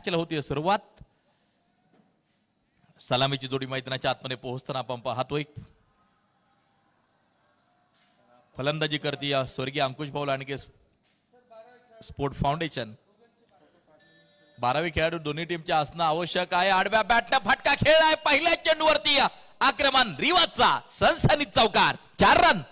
मॅचला होती सुरुवात. सलामीची जोडी मैदानाच्या आतमध्ये पोहोचताना आपण पाहतोय. फलंदाजी करते या स्वर्गीय अंकुश भाऊ लांडगे स्पोर्ट फाउंडेशन. 12वी खेळाडू दोन्ही टीमच्या असणं आवश्यक आहे. आडव्या बॅटने फटका खेळलाय पहिल्या चेंडूवरती. आक्रमण रिवाजचा सनसनीत चौकार. 4 रन.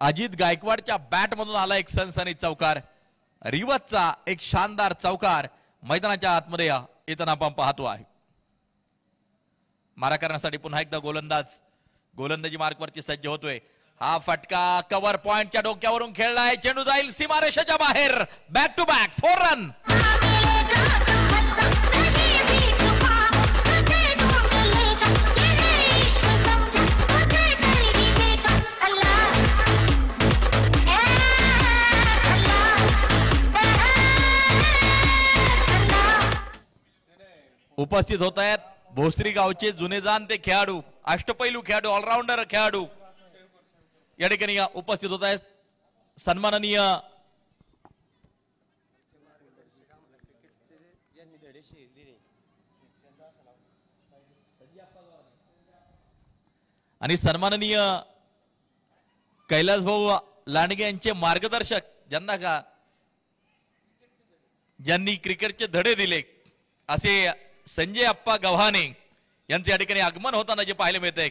अजित गायकवाडच्या बॅट मधून आला एक सनसनीत चौकार. रिवाजचा एक शानदार चौकार मैदानाच्या आतमध्ये येताना आपण पाहतो आहे. मारा करण्यासाठी पुन्हा एकदा गोलंदाज गोलंदाजी मार्कवरती सज्ज होतोय. हा फटका कव्हर पॉइंटच्या डोक्यावरून खेळलाय. चेंडू जाईल सीमारेषेच्या बाहेर. Back to back 4 run. उपस्थित होत आहेत भोसरी गावचे जुने जाणते खेळाडू, अष्टपैलू खेळाडू, ऑलराऊंडर खेळाडू या ठिकाणी उपस्थित होत आहेत. सन्माननीय आणि सन्माननीय कैलास भाऊ लांडगे यांचे मार्गदर्शक, ज्यांनी क्रिकेटचे धडे दिले असे संजय अप्पा गव्हाणे यांचे या ठिकाणी आगमन होताना जे पाहायला मिळते.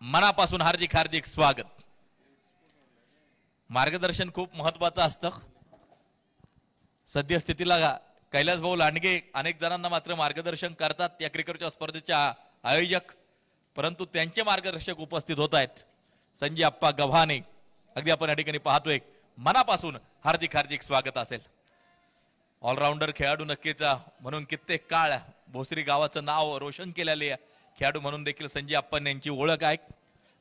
मनापासून हार्दिक हार्दिक स्वागत. मार्गदर्शन खूप महत्वाचं असतं. सद्यस्थितीला कैलास भाऊ लांडगे अनेक जणांना मात्र मार्गदर्शन करतात या क्रिकेटच्या स्पर्धेच्या आयोजक, परंतु त्यांचे मार्गदर्शक उपस्थित होत आहेत संजय अप्पा गव्हाणे. अगदी आपण या ठिकाणी पाहतोय. मनापासून हार्दिक हार्दिक स्वागत असेल. ऑलराऊंडर खेळाडू नक्कीच म्हणून कित्येक काळ भोसरी गावाचं नाव रोशन केलेले खेळाडू म्हणून देखील संजय अप्पन यांची ओळख आहे.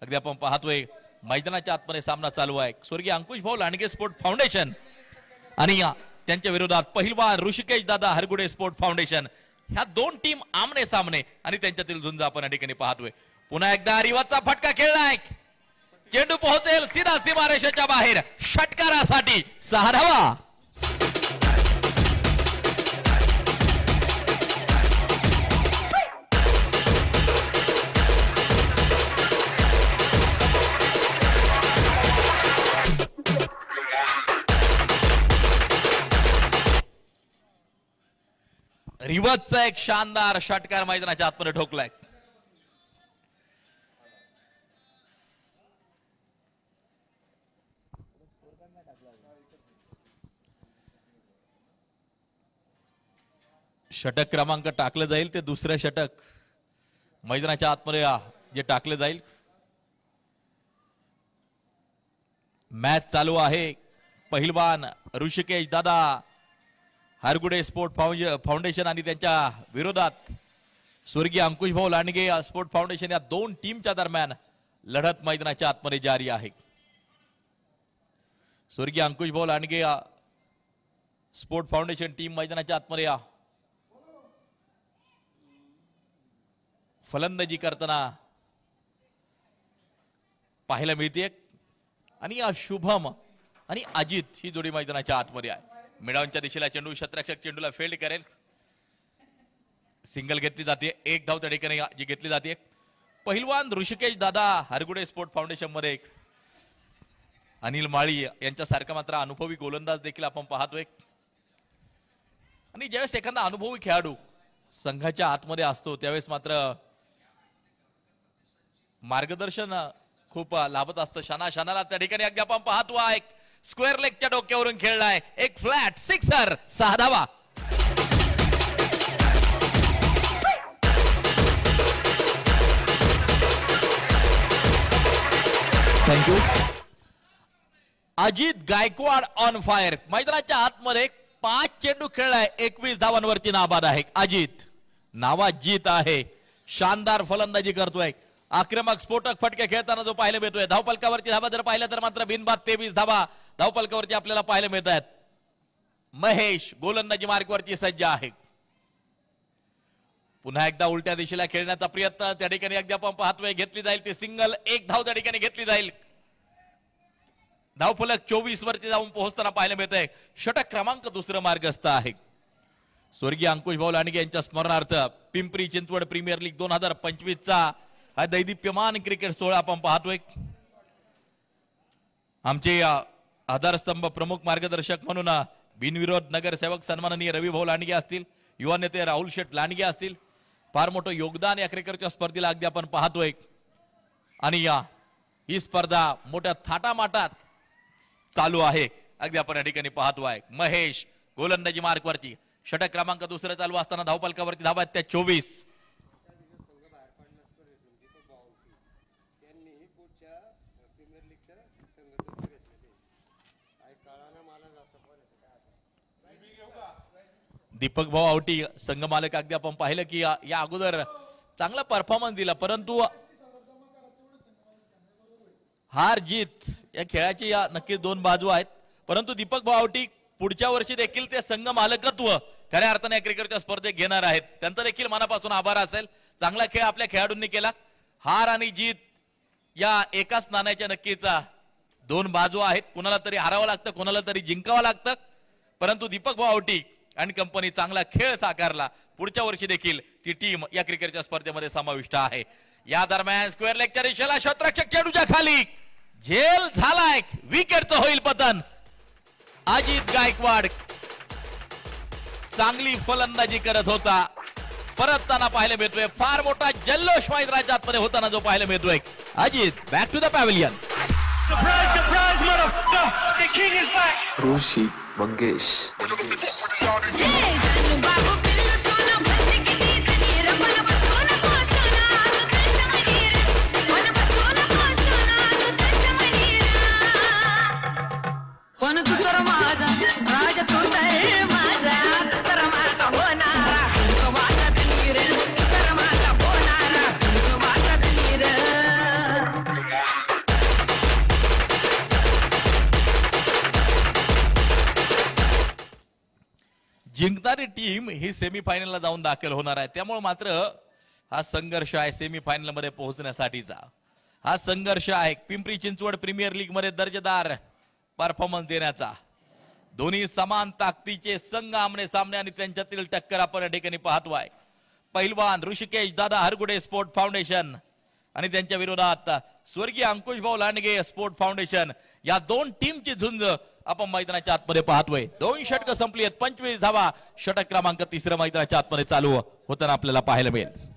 अगदी आपण पाहतोय मैदानाच्या आतमध्ये सामना चालू आहे. स्वर्गीय अंकुश भाऊ लांडगे स्पोर्ट फाउंडेशन आणि त्यांच्या विरोधात पहिलवान ऋषिकेश दादा हरगुडे स्पोर्ट फाउंडेशन, ह्या दोन टीम आमने सामने आणि त्यांच्यातील झुंज आपण या ठिकाणी पाहतोय. पुन्हा एकदा रिवाजचा फटका खेळलाय. चेंडू पोहोचेल सीधा सीमारेषेच्या बाहेर. षटकारासाठी 6 धावा. रिवाजचा एक शानदार षटकार मैदानाच्या आतमध्ये ठोकलाय. षटक क्रमांक टाकलं जाईल ते दुसरं षटक मैदानाच्या आतमध्ये जे टाकलं जाईल. मॅच चालू आहे. पहिलवान ऋषिकेश दादा हरगुडे स्पोर्ट फाउंडेशन आणि त्यांच्या विरोधात स्वर्गीय अंकुश भाऊ लांडगे स्पोर्ट फाउंडेशन या दोन टीमच्या दरम्यान लढत मैदानाच्या आतमध्ये जारी आहे. स्वर्गीय अंकुश भाऊ लांडगे स्पोर्ट फाउंडेशन टीम मैदानाच्या आतमध्ये फलंदाजी करताना पाहायला मिळते. आणि शुभम आणि अजित ही जोडी मैदानाच्या आतमध्ये आहे. मिडावच्या दिशेला चेंडू क्षेत्ररक्षक चेंडूला फेल्ड करेल. सिंगल घेतली जाते. 1 धाव त्या ठिकाणी जी घेतली जाते. पहिलवान ऋषिकेश दादा हरगुडे स्पोर्ट फाउंडेशन मध्ये अनिल माळी यांच्यासारखा मात्र अनुभवी गोलंदाज देखील आपण पाहतोय. आणि ज्यावेळेस एखादा अनुभवी खेळाडू संघाच्या आतमध्ये असतो त्यावेळेस मात्र मार्गदर्शन खूप लाभत असतं. क्षणाला त्या ठिकाणी अगदी आपण पाहतो आहे स्क्वेअर लेगच्या डोक्यावरून खेळलाय. एक फ्लॅट सिक्सर. 6 धावा. Thank you. Ajit Gaikwad on fire. मैदानाच्या आतमध्ये 5 चेंडू खेळलाय. 21 धावांवरती नाबाद आहे. अजित नावात जीत आहे. शानदार फलंदाजी करतोय. आक्रमक स्फोटक फटके खेळताना जो पाहायला मिळतोय. धावपलकावरती धावा जर पाहिलं तर मात्र बिनबाद 23 धावा धावपलकावरती आपल्याला पाहायला मिळत आहेत. महेश गोलंदाजी मार्कवरती सज्ज आहे. पुन्हा एकदा उलट्या दिशेला खेळण्याचा प्रयत्न त्या ठिकाणी अगदी आपण पाहतोय घेतली जाईल ती सिंगल, एक धाव त्या ठिकाणी घेतली जाईल. धावफलक 24 वरती जाऊन पोहोचताना पाहायला मिळतंय. षटक क्रमांक दुसरं मार्गस्थ आहे. स्वर्गीय अंकुश भाऊ लांडगे यांच्या स्मरणार्थ पिंपरी चिंचवड प्रीमियर लीग 2025 चा हा दैदिप्यमान क्रिकेट सोहळा आपण पाहतोय. आमचे आधारस्तंभ प्रमुख मार्गदर्शक म्हणून बिनविरोध नगरसेवक सन्माननीय रवी भाऊ लांडगे असतील, युवा नेते राहुल शेठ लांडगे असतील. फार मोठं योगदान या क्रिकेटच्या स्पर्धेला अगदी आपण पाहतोय. आणि ही स्पर्धा मोठ्या थाटामाटात चालू आहे अगदी आपण या ठिकाणी पाहतोय. महेश गोलंदाजी मार्कवरती षटक क्रमांक दुसरं चालू असताना धावफलकावरती धावा त्या 24. दीपक भाऊ आवटी संघ मालक अगदी आपण पाहिलं की या अगोदर चांगला परफॉर्मन्स दिला, परंतु हार जीत या खेळाची या नक्कीच दोन बाजू आहेत. परंतु दीपक भाऊ आवटी पुढच्या वर्षी देखील ते संघ मालकत्व खऱ्या अर्थाने या क्रिकेटच्या स्पर्धेत घेणार आहेत. त्यांचा देखील मनापासून आभार असेल. चांगला खेळ आपल्या खेळाडूंनी केला. हार आणि जीत या एकाच नाण्याच्या नक्कीच दोन बाजू आहेत. कुणाला तरी हारावं लागतं, कुणाला तरी जिंकावं लागतं. परंतु दीपक भाऊ आवटी आणि कंपनी चांगला खेळ साकारला. पुढच्या वर्षी देखील ती टीम या क्रिकेटच्या स्पर्धेमध्ये समाविष्ट आहे. या दरम्यान स्क्वेअर लेगच्या दिशेला क्षेत्ररक्षक चेंडूच्या खाली झेल झालाय. विकेटचं होईल पतन. अजित गायकवाड चांगली फलंदाजी करत होता. परतताना पाहायला मिळतोय फार मोठा जल्लोष मैदानाच्या आतमध्ये होताना जो पाहायला मिळतोय. Ajit back to the pavilion. Rishi Mangesh पण तू तर माझा राजा, तू तर माझा, तू तर माझा होणारा वाचत नीर, तू तर माझा होणारा वाचत नीर. जिंकणारी टीम ही सेमीफायनलला जाऊन दाखल होणार आहे. त्यामुळे मात्र हा संघर्ष आहे सेमीफायनल मध्ये पोहोचण्यासाठीचा. हा संघर्ष आहे पिंपरी चिंचवड प्रीमियर लीग मध्ये दर्जेदार परफॉर्मन्स देण्याचा. दोन्ही समान ताकदीचे संघ आमने सामने आणि त्यांच्यातील टक्कर आपण या ठिकाणी पाहतोय. पहिलवान ऋषिकेश दादा हरगुडे स्पोर्ट फाउंडेशन आणि त्यांच्या विरोधात स्वर्गीय अंकुश भाऊ लांडगे स्पोर्ट फाउंडेशन. या दोन टीमची झुंज आपण मैदानाच्या आतमध्ये पाहतोय. 2 षटकं संपली आहेत. 25 धावा. षटक क्रमांक तिसरं मैदानाच्या आतमध्ये चालू होताना आपल्याला पाहायला मिळेल.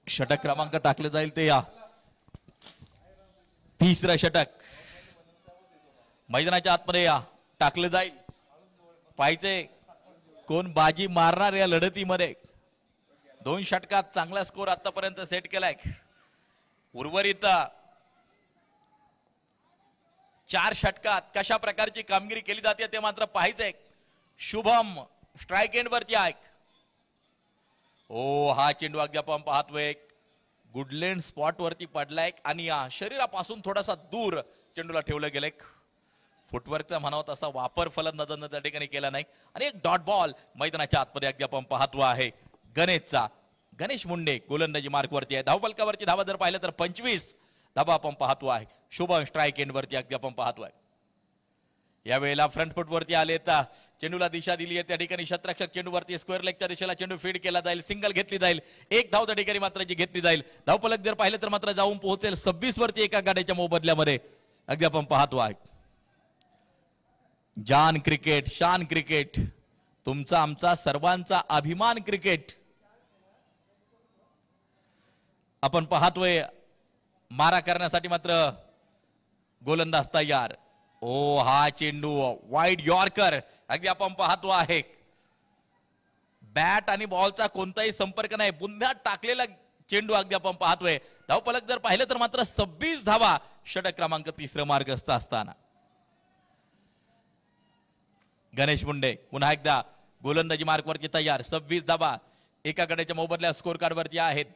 षटक क्रमांक टाकले जाईल ते या तिसरं षटक मैदानाच्या आतमध्ये या टाकले जाईल. पाहिजे कोण बाजी मारणार या लढतीमध्ये. 2 षटकात चांगला स्कोर आतापर्यंत सेट केलाय. उर्वरित 4 षटकात कशा प्रकारची कामगिरी केली जाते ते मात्र पाहायचंय. शुभम स्ट्राइक एंड वरती आहे. ओ हा चेंडू अगदी आपण पाहतोय गुडलँड स्पॉट वरती पडलाय आणि शरीरापासून थोडासा दूर चेंडूला ठेवलं गेलंय. फुटवर्कचा म्हणावा तसा वापर फलंदाजांना त्या ठिकाणी केला नाही. आणि एक डॉट बॉल मैदानाच्या आतमध्ये अगदी आपण पाहतो आहे गणेशचा. गणेश मुंडे गोलंदाजी मार्कवरती आहे. धावफलकावरती धावा जर पाहिलं तर 25 धावा आपण पाहतो आहे. शुभम स्ट्राइक एंड वरती अगदी आपण पाहतोय. यावेळेला फ्रंट फुट वरती आले तर चेंडूला दिशा दिली आहे. त्या ठिकाणी क्षेत्ररक्षक चेंडूवरती स्क्वेअर लेगच्या दिशेला चेंडू फीड केला जाईल. सिंगल घेतली जाईल. 1 धाव त्या ठिकाणी मात्र जी घेतली जाईल. धावफलक जर पाहिलं तर मात्र जाऊन पोहोचेल 26 वरती एका गाड्याच्या मोबदल्यामध्ये अगदी आपण पाहतो आहे. जान क्रिकेट, शान क्रिकेट, तुमचा आमचा सर्वांचा अभिमान क्रिकेट. आपण पाहतोय मारा करण्यासाठी मात्र गोलंदाज तयार. ओ हा चेंडू वाईड यॉर्कर अगदी आपण पाहतो आहे. बॅट आणि बॉलचा कोणताही संपर्क नाही. पुन्हा टाकलेला चेंडू अगदी आपण पाहतोय. धावफलक जर पाहिलं तर मात्र 26 धावा. षटक क्रमांक तिसरं मार्गस्थ असताना गणेश मुंडे पुन्हा एकदा गोलंदाजी मार्कवरती तयार. 26 धावा एका गड्याच्या मोबदल्या स्कोर कार्ड वरती आहेत.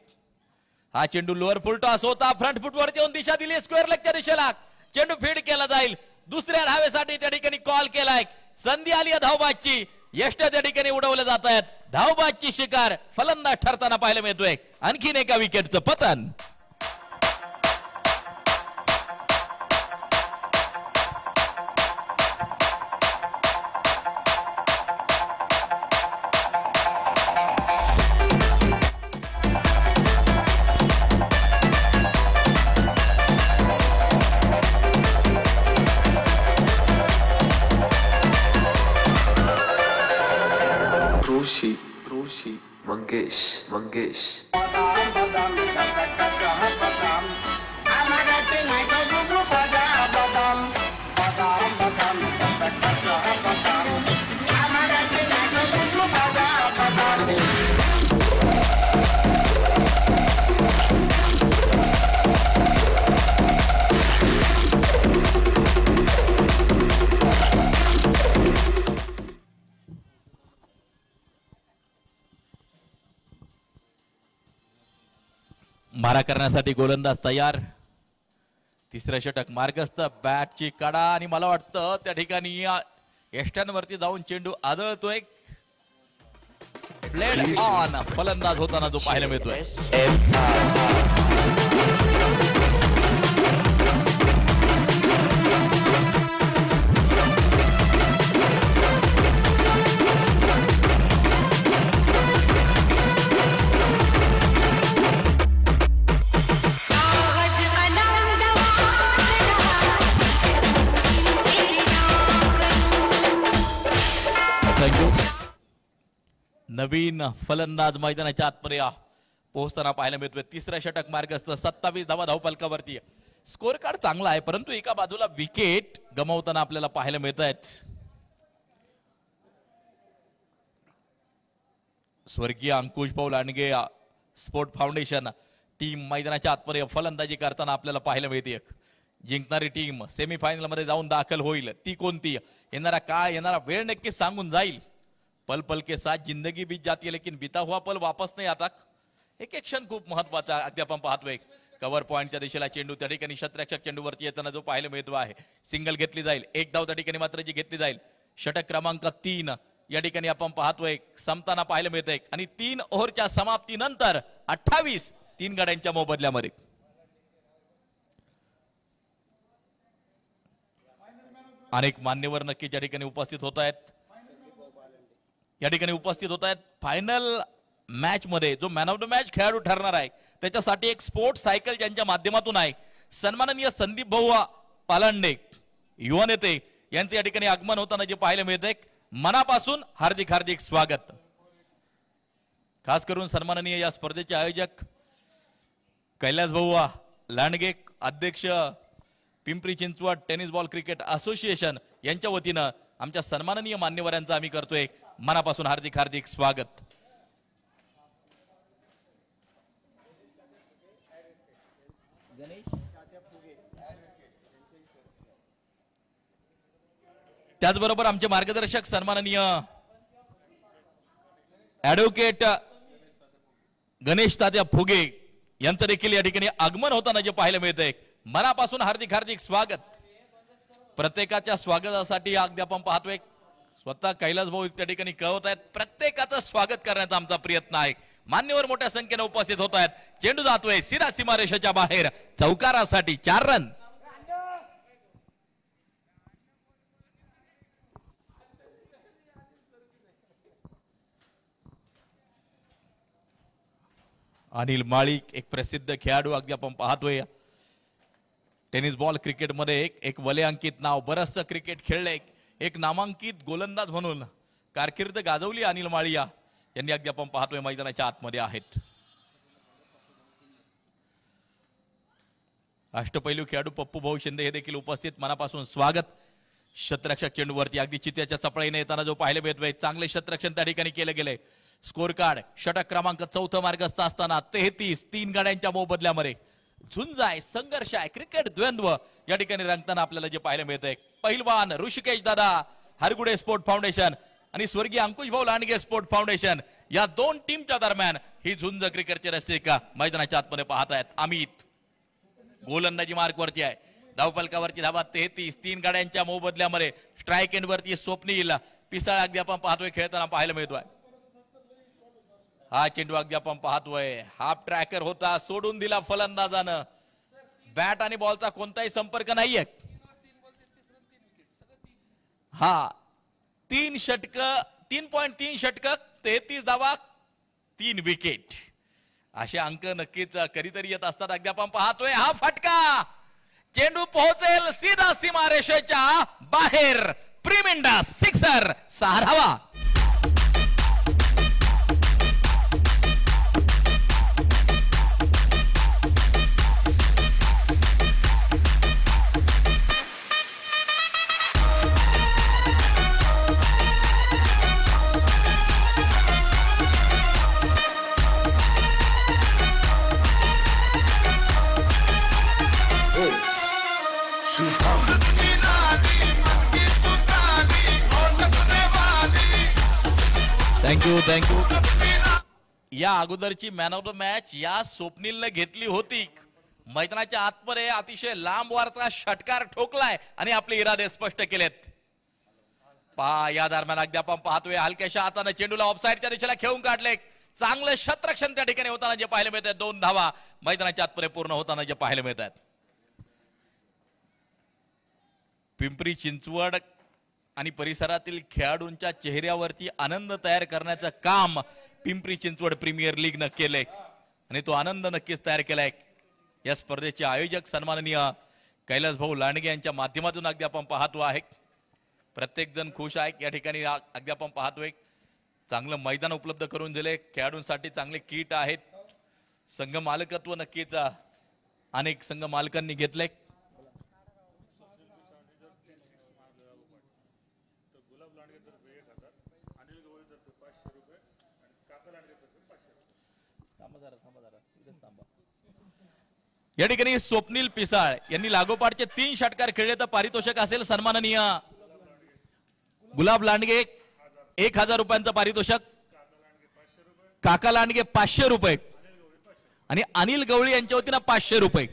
हा चेंडू लोअर फुल टॉस होता. फ्रंट फुट वरती येऊन दिशा दिली स्क्वेअर लेगच्या दिशेला. चेंडू फीड केला जाईल. दुसऱ्या धावेसाठी त्या ठिकाणी कॉल केलाय. संधी आली धावबादची. यष्ट त्या ठिकाणी उडवले जात आहेत. धावबादची शिकार फलंदाज ठरताना पाहायला मिळतोय. आणखीन एका विकेटचं पतन. Rushi, Mangesh. मारा करण्यासाठी गोलंदाज तयार. तिसरं षटक मार्गस्थ. बॅटची कडा आणि मला वाटतं त्या ठिकाणी यष्ट्यांवरती जाऊन चेंडू आदळतोय. ब्लेड ऑन फलंदाज होताना जो पाहायला मिळतोय. नवीन फलंदाज मैदानाच्या आतमध्ये पोहोचताना पाहायला मिळतोय. तिसरा षटक मार्गस्थ. 27 धावा धावफलकावरती. स्कोर कार्ड चांगला आहे परंतु एका बाजूला विकेट गमावताना आपल्याला पाहायला मिळत आहेत. स्वर्गीय अंकुश भाऊ लांडगे स्पोर्ट फाउंडेशन टीम मैदानाच्या आतमध्ये फलंदाजी करताना आपल्याला पाहायला मिळते. जिंकणारी टीम सेमीफायनल मध्ये जाऊन दाखल होईल. ती कोणती? येणारा काळ येणारा वेळ नक्कीच सांगून जाईल. पल पल के साथ जिंदगी बीत जाती है लेकिन बीता हुआ पल वापस नाही आता. एक एक क्षण खूप महत्वाचा. अगदी आपण पाहतोय कव्हर पॉईंटच्या दिशेला चेंडू त्या ठिकाणी क्षेत्ररक्षक चेंडूवरती येताना जो पाहायला मिळतो आहे. सिंगल घेतली जाईल. एक धाव त्या ठिकाणी मात्र जी घेतली जाईल. षटक क्रमांक 3 या ठिकाणी आपण पाहतोय संपताना पाहायला मिळतंय. आणि 3 ओव्हरच्या समाप्तीनंतर 28 3 गड्यांच्या मोबदल्यामध्ये. अनेक मान्यवर नक्कीच या ठिकाणी उपस्थित होत आहेत. या ठिकाणी उपस्थित होत आहेत. फायनल मॅच मध्ये जो मॅन ऑफ द मॅच खेळाडू ठरणार आहे त्याच्यासाठी एक स्पोर्ट्स सायकल ज्यांच्या माध्यमातून आहे सन्माननीय संदीप भाऊ पालांडे युवा नेते यांचे या ठिकाणी आगमन होताना जे पाहायला मिळतंय. मनापासून हार्दिक हार्दिक स्वागत. खास करून सन्माननीय या स्पर्धेचे आयोजक कैलास भाऊ लांडगे अध्यक्ष Pimpri Chinchwad tennis ball cricket association यांच्या वतीनं आमच्या सन्माननीय मान्यवरांचा आम्ही करतोय मनापासून हार्दिक हार्दिक स्वागत. त्याचबरोबर आमचे मार्गदर्शक सन्माननीय ऍडव्होकेट गणेश तात्या फुगे यांचं देखील या ठिकाणी आगमन होताना जे पाहायला मिळतंय. मनापासून हार्दिक हार्दिक स्वागत. प्रत्येकाच्या स्वागतासाठी अगदी आपण पाहतोय स्वतः कैलास भाऊ त्या ठिकाणी कळवत आहेत. प्रत्येकाचं स्वागत करण्याचा आमचा प्रयत्न आहे. मान्यवर मोठ्या संख्येने उपस्थित होत आहेत. चेंडू जातोय सीधा सीमारेषेच्या बाहेर चौकारासाठी 4 रन. अनिल माळीक एक प्रसिद्ध खेळाडू अगदी आपण पाहतोय. टेनिस बॉल क्रिकेटमध्ये एक वलयांकित नाव. बरंचसं क्रिकेट खेळलंय. एक नामांकित गोलंदाज म्हणून कारकीर्द गाजवली अनिल माळिया यांनी अगदी आपण पाहतोय मैदानाच्या आतमध्ये आहेत. अष्टपैलू खेळाडू पप्पू भाऊ शिंदे हे देखील उपस्थित. मनापासून स्वागत. क्षेत्ररक्षक चेंडूवरती अगदी चित्याच्या चपळीने येताना जो पाहायला मिळतोय चांगले क्षेत्ररक्षण त्या ठिकाणी केले गेले. स्कोर कार्ड षटक क्रमांक 4 मार्गस्थ असताना 33 3 गड्यांच्या मोबदल्यामध्ये झुंज आहे. संघर्ष आहे. क्रिकेट द्वंद्व या ठिकाणी रंगताना आपल्याला जे पाहायला मिळतंय. पहिलवान ऋषिकेश दादा हरगुडे स्पोर्ट फाउंडेशन आणि स्वर्गीय अंकुश भाऊ लांडगे स्पोर्ट फाउंडेशन या 2 टीमच्या दरम्यान ही झुंज क्रिकेटचे रसिक मैदानाच्या आतमध्ये पाहत आहेत. अमित गोलंदाजी मार्कवरती आहे. धावफलकावरती धावा 33. 3 गाड्यांच्या मोबदल्यामध्ये स्ट्राईक एंड वरती स्वप्नील पिसाळ अगदी आपण पाहतोय खेळताना पाहायला मिळतोय. हा चेंडू अगदी आपण पाहतोय हाफ ट्रॅकर होता, सोडून दिला फलंदाजानं. बॅट आणि बॉलचा कोणताही संपर्क नाहीये. हा 3 षटक 3.3 षटक 33 धावा 3 विकेट असे अंक नक्कीच कधीतरी येत असतात. अगदी आपण पाहतोय हा फटका चेंडू पोहोचेल सीधा सीमारेषेच्या बाहेर. प्रीमिंडा सिक्सर 6 धावा. थँक्यू. या अगोदरची मॅन ऑफ द मॅच या स्वप्नीलने घेतली होती. मैदानाच्या आतमध्ये अतिशय लांब वारचा षटकार ठोकलाय आणि आपले इरादे स्पष्ट केलेत. या दरम्यान अगदी आपण पाहतोय हलक्याशा हाताने चेंडूला ऑफसाईडच्या दिशेला खेळून काढले. चांगलं शतरक्षण त्या ठिकाणी होताना जे पाहायला मिळत आहे. 2 धावा मैदानाच्या आतमध्ये पूर्ण होताना जे पाहायला मिळत आहेत. पिंपरी चिंचवड आणि परिसरातील खेळाडूंच्या चेहऱ्यावरती आनंद तयार करण्याचं काम पिंपरी चिंचवड प्रीमियर लीगनं केलंय आणि तो आनंद नक्कीच तयार केलाय. या स्पर्धेचे आयोजक सन्माननीय कैलास भाऊ लांडगे यांच्या माध्यमातून अगदी आपण पाहतो आहे. प्रत्येक जण खुश आहे. या ठिकाणी अगदी आपण पाहतोय चांगलं मैदान उपलब्ध करून दिले. खेळाडूंसाठी चांगले किट आहेत. संघ मालकत्व नक्कीच अनेक संघ मालकांनी घेतलंय. या ठिकाणी स्वप्नील पिसाळ यांनी लागोपाठचे 3 षटकार खेळले तर पारितोषिक असेल सन्माननीय गुलाब लांडगे 1000 रुपयांचं पारितोषिक, काका लांडगे 500 रुपये आणि अनिल गवळी यांच्या वतीनं 500 रुपये.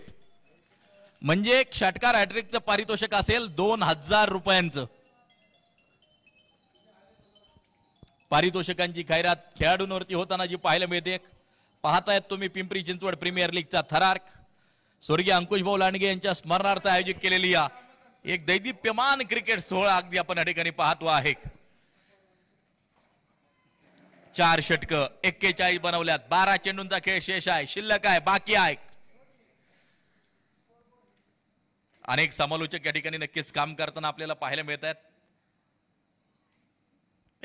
म्हणजे षटकार हॅट्रिकचं पारितोषिक असेल 2000 रुपयांचं. पारितोषिकांची खैरात खेळाडूंवरती होताना जी पाहायला मिळते. पाहतायत तुम्ही पिंपरी चिंचवड प्रीमियर लीगचा थरार. स्वर्गीय अंकुश भाऊ लांडगे यांच्या स्मरणार्थ आयोजित केलेली एक दैदिप्यमान क्रिकेट सोहळा अगदी आपण या ठिकाणी पाहतो आहे. 4 षटक 41 बनवल्यात. 12 चेंडूंचा खेळ शेष आहे, शिल्लक आहे, बाकी आहे. अनेक समालोचक या ठिकाणी नक्कीच काम करताना आपल्याला पाहायला मिळत आहेत.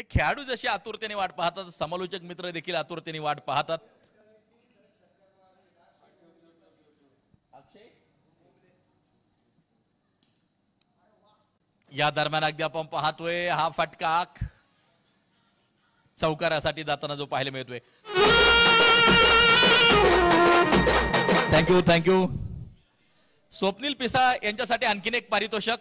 खेळाडू जसे आतुरतेने वाट पाहतात समालोचक मित्र देखील आतुरतेने वाट पाहतात. या दरम्यान अगदी आपण पाहतोय हा फटका चौकारासाठी जाताना जो पाहायला मिळतोय. थँक्यू. स्वप्नील पिसाळ यांच्यासाठी आणखीन एक पारितोषिक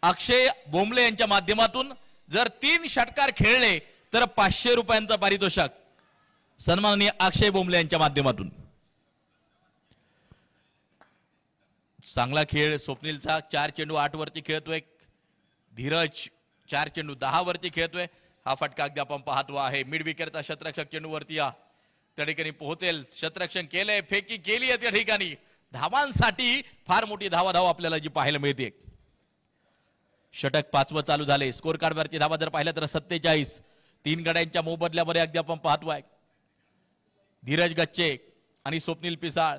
अक्षय बोंबले यांच्या माध्यमातून. जर 3 षटकार खेळले तर 500 रुपयांचं पारितोषिक सन्माननीय अक्षय बोंबले यांच्या माध्यमातून. चांगला खेळ स्वप्नीलचा. 4 चेंडू 8 वरती खेळतोय. धीरज 4 चेंडू 10 वरती खेळतोय. हा फटका अगदी आपण पाहतो आहे. मिड विकेटचा शतरक्षक चेंडू वरती त्या ठिकाणी पोहोचेल. शतरक्षण केलंय, फेकी केली आहे त्या ठिकाणी. धावांसाठी फार मोठी धावा आपल्याला जी पाहायला मिळते. षटक 5वं चालू झाले. स्कोर कार्ड वरती धावा जर पाहिलं तर 47. 3 गड्यांच्या मोबदल्यामध्ये अगदी आपण पाहतोय धीरज गच्चे आणि स्वप्नील पिसाळ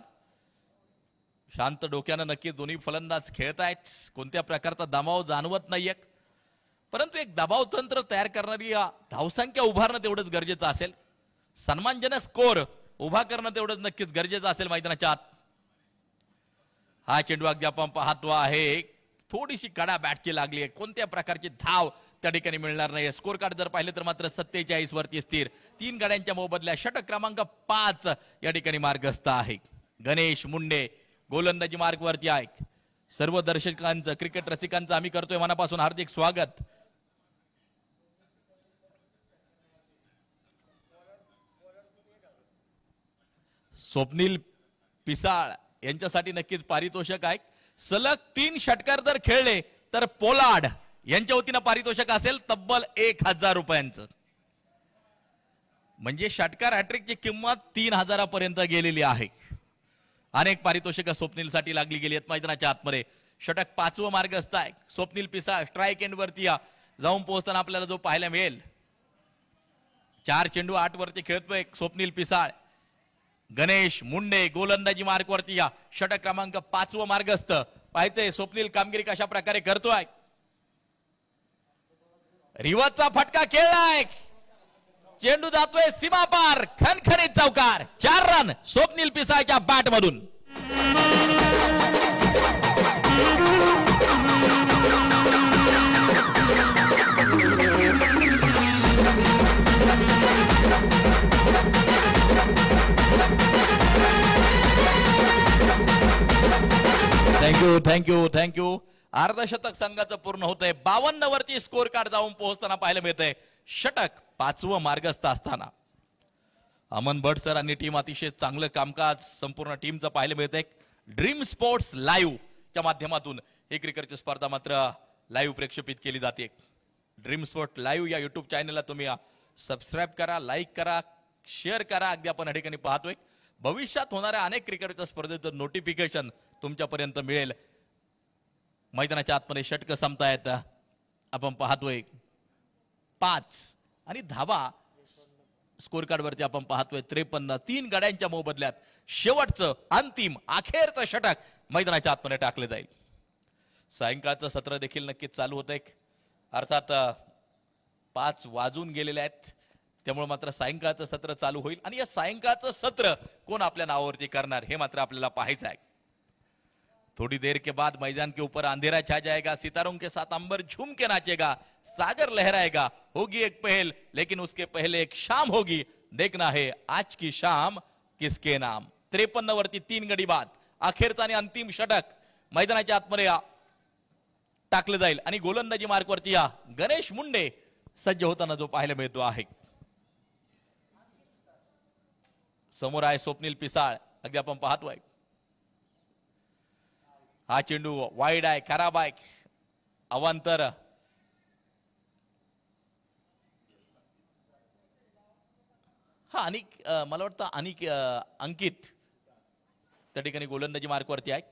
शांत डोक्यानं नक्की दोन्ही फलंदाज खेळतायत. कोणत्या प्रकारचा दबाव जाणवत नाहीये. परंतु एक दबाव तंत्र तयार करणारी धावसंख्या उभारणं तेवढंच गरजेचं असेल. सन्मानजनक स्कोर उभा करणं तेवढंच नक्कीच गरजेचं असेल मैदानाच्या आत. हा चेंडू अगदी आपण पाहतो आहे. थोडीशी कडा बॅटची लागली आहे. कोणत्या प्रकारची धाव त्या ठिकाणी मिळणार नाही. स्कोर कार्ड जर पाहिलं तर मात्र 47 वरती स्थिर. 3 गाड्यांच्या मोबदल्या षटक क्रमांक 5 या ठिकाणी मार्गस्थ आहे. गणेश मुंडे गोलंदाजी मार्ग वरती आहे. सर्व दर्शकांचं क्रिकेट रसिकांचं आम्ही करतोय मनापासून हार्दिक स्वागत. स्वप्नील पिसाळ यांच्यासाठी नक्कीच पारितोषिक आहे. सलग 3 षटकार जर खेळले तर पोलार्ड यांच्या वतीनं पारितोषिक असेल तब्बल 1000 रुपयांचं. म्हणजे षटकार हॅट्रिकची किंमत 3000 पर्यंत गेलेली आहे. अनेक पारितोषिक स्वप्नीलसाठी लागली गेली आहेत मैदानाच्या आतमध्ये. षटक 5वं मार्गस्थ आहे. स्वप्नील पिसाळ स्ट्राईक एंड वरती जाऊन पोहोचताना आपल्याला जो पाहायला मिळेल. 4 चेंडू 8 वरती खेळतोय स्वप्नील पिसाळ. गणेश मुंडे गोलंदाजी मार्क वरती षटक क्रमांक 5वं मार्गस्थ. पाहायचंय स्वप्नील कामगिरी कशा प्रकारे करतोय. रिवाजचा फटका खेळलाय. चेंडू जातोय सीमा पार. खणखणीत चौकार. 4 रन स्वप्नील पिसाळच्या बॅट मधून. Thank you thank you thank you. अर्धशतक संघाचं पूर्ण होतंय. 52 वरती स्कोर कार्ड जाऊन पोहोचताना पाहायला मिळतंय. षटक 5वं मार्गस्थ असताना अमन भट सर आणि टीम अतिशय चांगलं कामकाज संपूर्ण टीमचं पाहायला मिळतंय. ड्रीम स्पोर्ट्स लाईव्ह च्या माध्यमातून ही क्रिकेटची स्पर्धा मात्र लाईव्ह प्रक्षेपित केली जाते. ड्रीम स्पोर्ट लाईव्ह या युट्यूब चॅनलला तुम्ही सबस्क्राईब करा, लाईक करा, शेअर करा. अगदी आपण या ठिकाणी पाहतोय भविष्यात होणाऱ्या अनेक क्रिकेटच्या स्पर्धेचं नोटिफिकेशन तुमच्यापर्यंत मिळेल. मैदानाच्या आतमध्ये षटक संपतायत. आपण पाहतोय 5 आणि धावा स्कोर कार्ड वरती आपण पाहतोय 53. 3 गड्यांच्या मोबदल्यात शेवटचं अंतिम अखेरचं षटक मैदानाच्या आतमध्ये टाकले जाईल. सायंकाळचं सत्र देखील नक्कीच चालू होतंय. अर्थात 5 वाजून गेलेले आहेत. त्यामुळे मात्र सायंकाळचं सत्र चालू होईल आणि या सायंकाळचं सत्र कोण आपल्या नावावरती करणार हे मात्र आपल्याला पाहायचं आहे. थोड़ी देर के बाद मैदान के ऊपर अंधेरा छा जाएगा. सितारों के साथ अंबर झूम के नाचेगा. सागर लहराएगा. होगी एक पहल लेकिन उसके पहले एक शाम होगी. देखना है आज की शाम किसके नाम. 53 वरती 3 गडी बाद अखेरचा आणि अंतिम षटक मैदानाच्या आतमध्ये टाकलं जाईल आणि गोलंदाजी मार्क वरती गणेश मुंडे सज्ज होताना जो पाहायला मिळतो आहे. समोर आहे स्वप्नील पिसाळ. अगदी आपण पाहतोय हा चेंडू वाईड आहे, खराब आहे. अवांतर आणि मला वाटतं आणि अंकित त्या ठिकाणी गोलंदाजी मार्कवरती आहे.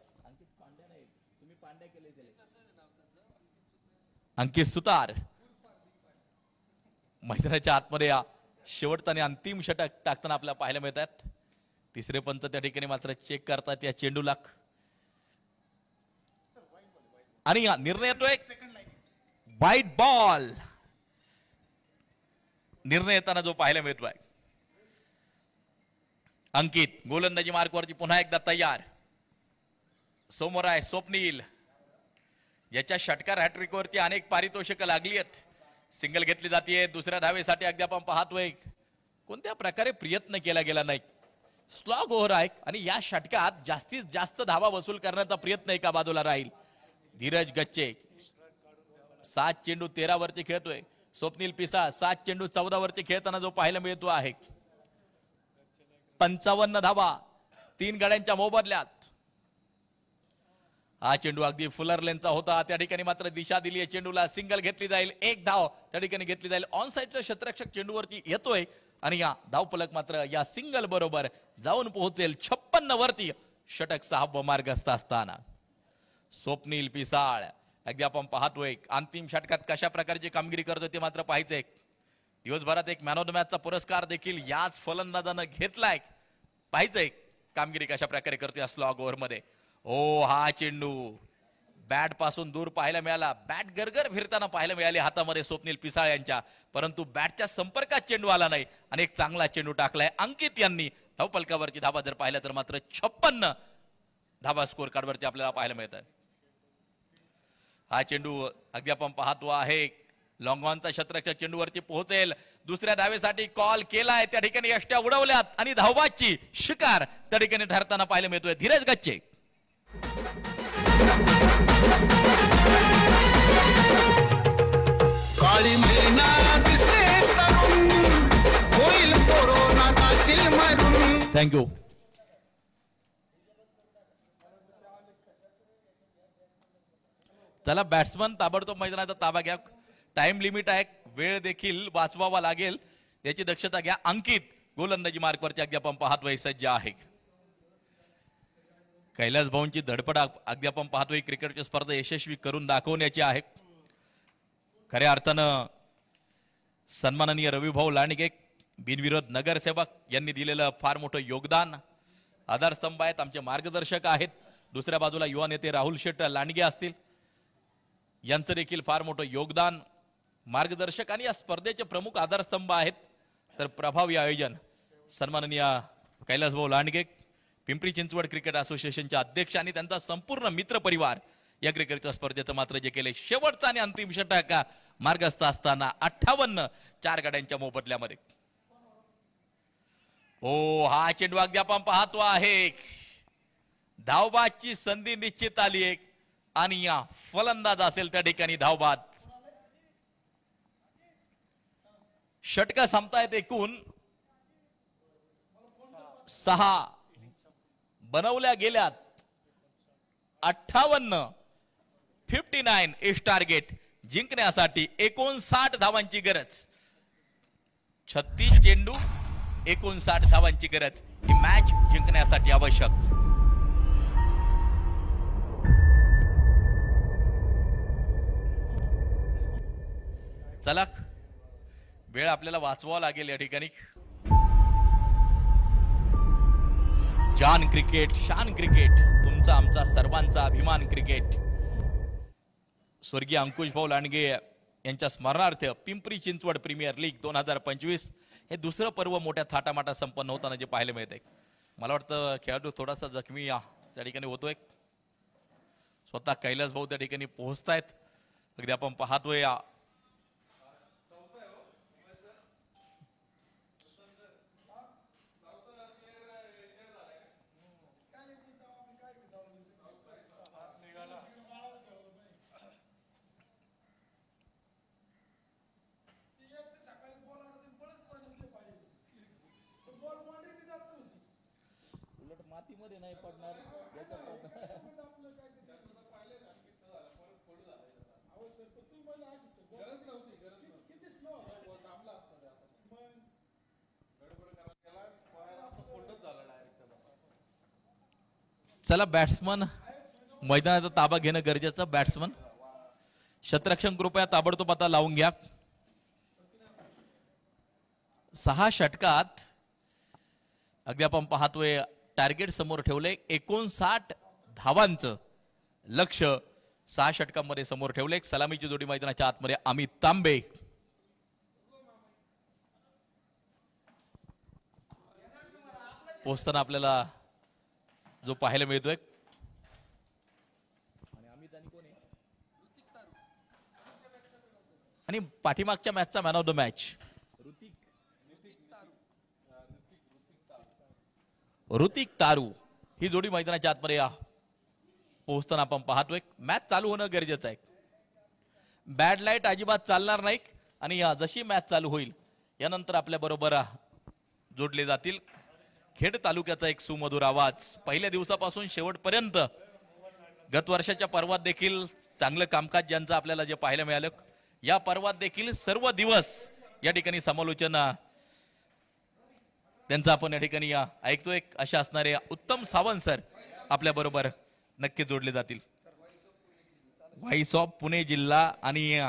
अंकित सुतार मैदानाच्या आतमध्ये शेवटचा आणि अंतिम षटक टाकताना आपल्याला पाहायला मिळतात. तिसरे पंच त्या ठिकाणी मात्र चेक करतात या चेंडूला आणि निर्णय येतोय वाईट बॉल. निर्णय येताना जो पाहायला मिळतोय अंकित गोलंदाजी मार्कवरती पुन्हा एकदा तयार. समोर आहे स्वप्नील. याच्या षटकार हॅट्रिकवरती अनेक पारितोषिकं लागली आहेत. सिंगल घेतली जाते. दुसऱ्या धावेसाठी अगदी आपण पाहतोय कोणत्या प्रकारे प्रयत्न केला गेला नाही. स्लॉग ओव्हर आहे आणि या षटकात जास्तीत जास्त धावा वसूल करण्याचा प्रयत्न एका बाजूला राहील. धीरज गच्चे 7 चेंडू 13 वरती खेळतोय. स्वप्नील पिसाळ 7 चेंडू 14 वरती खेळताना जो पाहायला मिळतो आहे. 55 धावा 3 गड्यांच्या मोबदल्यात. हा चेंडू अगदी फुलर लेनचा होता. त्या ठिकाणी मात्र दिशा दिली आहे चेंडूला. सिंगल घेतली जाईल. 1 धाव त्या ठिकाणी घेतली जाईल. ऑन साईडचा क्षेत्ररक्षक चेंडूवरती येतोय आणि या धावफलक मात्र या सिंगल बरोबर जाऊन पोहोचेल 56 वरती. षटक 6वं मार्गस्थ असताना स्वप्नील पिसाळ अगदी आपण पाहतोय अंतिम षटकात कशा प्रकारची कामगिरी करतोय ते मात्र पाहायचंय. दिवसभरात एक मॅन ऑफ द मॅचचा पुरस्कार देखील याच फलंदाजानं घेतलाय. पाहायचंय कामगिरी कशा प्रकारे करतोय स्लॉग ओव्हर मध्ये. ओ हा चेंडू बॅट पासून दूर पाहायला मिळाला. बॅट गरगर फिरताना पाहायला मिळाली हातामध्ये स्वप्नील पिसाळ यांच्या. परंतु बॅटच्या संपर्कात चेंडू आला नाही आणि एक चांगला चेंडू टाकलाय अंकित यांनी. धावफलकावरची धावा जर पाहिल्या तर मात्र 56 धावा स्कोर कार्ड वरती आपल्याला पाहायला मिळतात. हा चेंडू अगदी आपण पाहतो आहे लॉंग ऑनचा क्षेत्ररक्षक चेंडूवरती पोहोचेल. दुसऱ्या धावेसाठी कॉल केलाय. त्या ठिकाणी यष्ट्या उडवल्यात आणि धावबाची शिकार त्या ठिकाणी ठरताना पाहायला मिळतोय धीरज गच्चे. काळी मैना दिसतेस तरुण, होईल कोरोना जाशील मरून. थँक्यू. चला बॅट्समन ताबडतोब मैदानाचा ताबा घ्या. टाइम लिमिट आहे, वेळ देखील वाचवावा लागेल याची दक्षता घ्या. अंकित गोलंदाजी मार्कवरती अगदी आपण पाहतोय सज्ज आहे. कैलास भाऊंची धडपड अगदी आपण पाहतोय. क्रिकेटची स्पर्धा यशस्वी करून दाखवण्याची आहे. खऱ्या अर्थानं सन्माननीय रविभाऊ लांडगे बिनविरोध नगरसेवक यांनी दिलेलं फार मोठं योगदान, आधारस्तंभ आहेत, आमचे मार्गदर्शक आहेत. दुसऱ्या बाजूला युवा नेते राहुल शेठ लांडगे असतील, यांचं देखील फार मोठं योगदान, मार्गदर्शक आणि या स्पर्धेचे प्रमुख आधारस्तंभ आहेत. तर प्रभावी आयोजन सन्माननीय कैलासभाऊ लांडगे, पिंपरी चिंचवड क्रिकेट असोसिएशनचे अध्यक्ष आणि त्यांचा संपूर्ण मित्र परिवार या क्रिकेटच्या स्पर्धेचं मात्र जे केले शेवटचा आणि अंतिम षटक मार्गस्थ असताना 58 4 गाड्यांच्या मोबदल्यामध्ये. ओ हा चेंडू अगदी आपण पाहतो आहे. धावबादची संधी निश्चित आली एक आणि या फलंदाज असेल त्या ठिकाणी धावबाद. षटक संपतायत, एकूण 6 बनवल्या गेल्यात. 59 इज टार्गेट. जिंकण्यासाठी 59 धावांची गरज. 36 चेंडू 59 धावांची गरज. ही मॅच जिंकण्यासाठी आवश्यक. चला वेळ आपल्याला वाचवावा लागेल या ठिकाणी. जान क्रिकेट, शान क्रिकेट, तुमचा आमचा सर्वांचा अभिमान क्रिकेट. स्वर्गीय अंकुश भाऊ लांडगे यांच्या स्मरणार्थ पिंपरी चिंचवड प्रीमियर लीग 2025 हे दुसरं पर्व मोठ्या थाटामाटा संपन्न होताना जे पाहायला मिळत आहे. मला वाटतं खेळाडू थोडासा जखमी त्या ठिकाणी होतोय. स्वतः कैलास भाऊ त्या ठिकाणी पोहोचतायत. अगदी आपण पाहतोय मातीमध्ये नाही पडणार. चला बॅट्समन मैदानाचा ताबा घेणं गरजेचं. बॅट्समन शतरक्षण कृपया ताबडतोब आता लावून घ्या. 6 षटकात अगदी आपण पाहतोय टार्गेट समोर ठेवले 59 धावांचं लक्ष 6 षटकांमध्ये समोर ठेवले. सलामीची जोडी मैदानाच्या आतमध्ये अमित तांबे. पोचताना आपल्याला जो पाहायला मिळतोय आणि पाठीमागच्या मॅचचा man of the match Hrithik Taru ही जोडी मैदानाच्या आतमध्ये पोहोचताना आपण पाहतोय. मॅच चालू होणं गरजेचं आहे. बॅड लाईट अजिबात चालणार नाही आणि जशी मॅच चालू होईल यानंतर आपल्या बरोबर जोडले जातील खेड तालुक्याचा एक सुमधुर आवाज. पहिल्या दिवसापासून शेवटपर्यंत गत वर्षाच्या पर्वात देखील चांगलं कामकाज ज्यांचं आपल्याला जे पाहायला मिळालं, या पर्वात देखील सर्व दिवस या ठिकाणी समालोचन त्यांचं आपण या ठिकाणी ऐकतोय. अशा असणारे उत्तम सावंत सर आपल्या बरोबर नक्की जोडले जातील. व्हाईस ऑफ पुणे जिल्हा आणि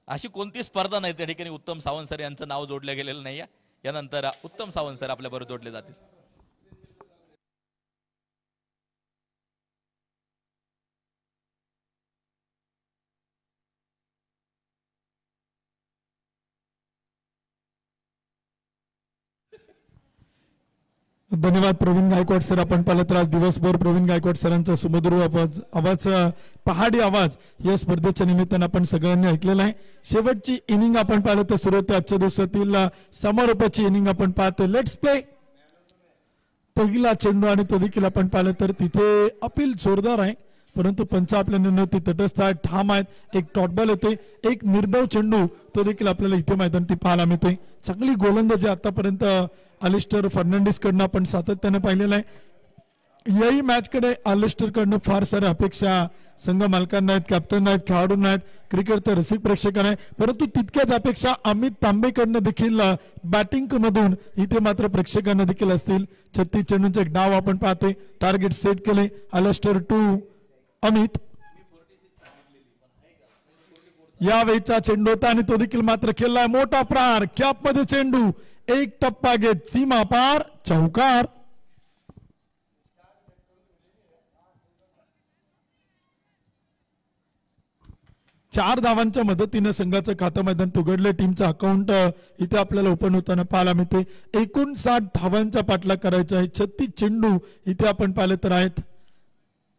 अशी कोणती स्पर्धा नाही त्या ठिकाणी उत्तम सावंत सर यांचं नाव जोडलं गेलेलं नाही. यानंतर उत्तम सावंत सर आपल्या बरोबर जोडले जातील. धन्यवाद प्रवीण गायकवाड सर. आपण पाहत राहा दिवसभर प्रवीण गायकवाड सरांचा सुमधुर आवाज पहाडी आवाज या स्पर्धेच्या निमित्तानं आपण सगळ्यांनी ऐकलेला आहे. शेवटची इनिंग आपण पाहिलं तर सुरू होते आजच्या दिवसातील समारोपाची इनिंग आपण पाहतो. Let's play. पहिला चेंडू आणि तो देखील आपण पाहिलं तर तिथे अपील जोरदार आहे, परंतु पंच आपल्या निर्णय तटस्थ आहेत, ठाम आहेत. एक टॉट बॉल येतोय, एक निर्धाव चेंडू तो देखील आपल्याला इथे मैदानात पाहायला मिळतोय. चांगली गोलंदाजी आतापर्यंत अलिस्टर फर्नांडिस कडनं आपण सातत्याने पाहिलेलं आहे. याही मॅच कडे अलिस्टर कडनं फार साऱ्या अपेक्षा संघ मालकांना आहेत, कॅप्टन आहेत, खेळाडूंना आहेत, क्रिकेटच्या रसिक प्रेक्षकांना आहेत, परंतु तितक्याच अपेक्षा अमित तांबेकडनं देखील बॅटिंग मधून इथे मात्र प्रेक्षकांना देखील असतील. 36 चेंडूंचे एक डाव आपण पाहतोय. टार्गेट सेट केले अलेस्टर टू अमित. यावेळीचा चेंडू होता आणि तो देखील मात्र खेळलाय मोठा प्रहार. कॅप मध्ये चेंडू, एक टप्पा घेत सीमा पार, चौकार. चार धावांच्या मदतीने संघाचं खातं मैदान उघडले. टीमचं अकाउंट इथे आपल्याला ओपन होताना पाहायला मिळते. 59 धावांचा पाठलाग करायचा आहे. 36 चेंडू इथे आपण पाहिले तर आहेत.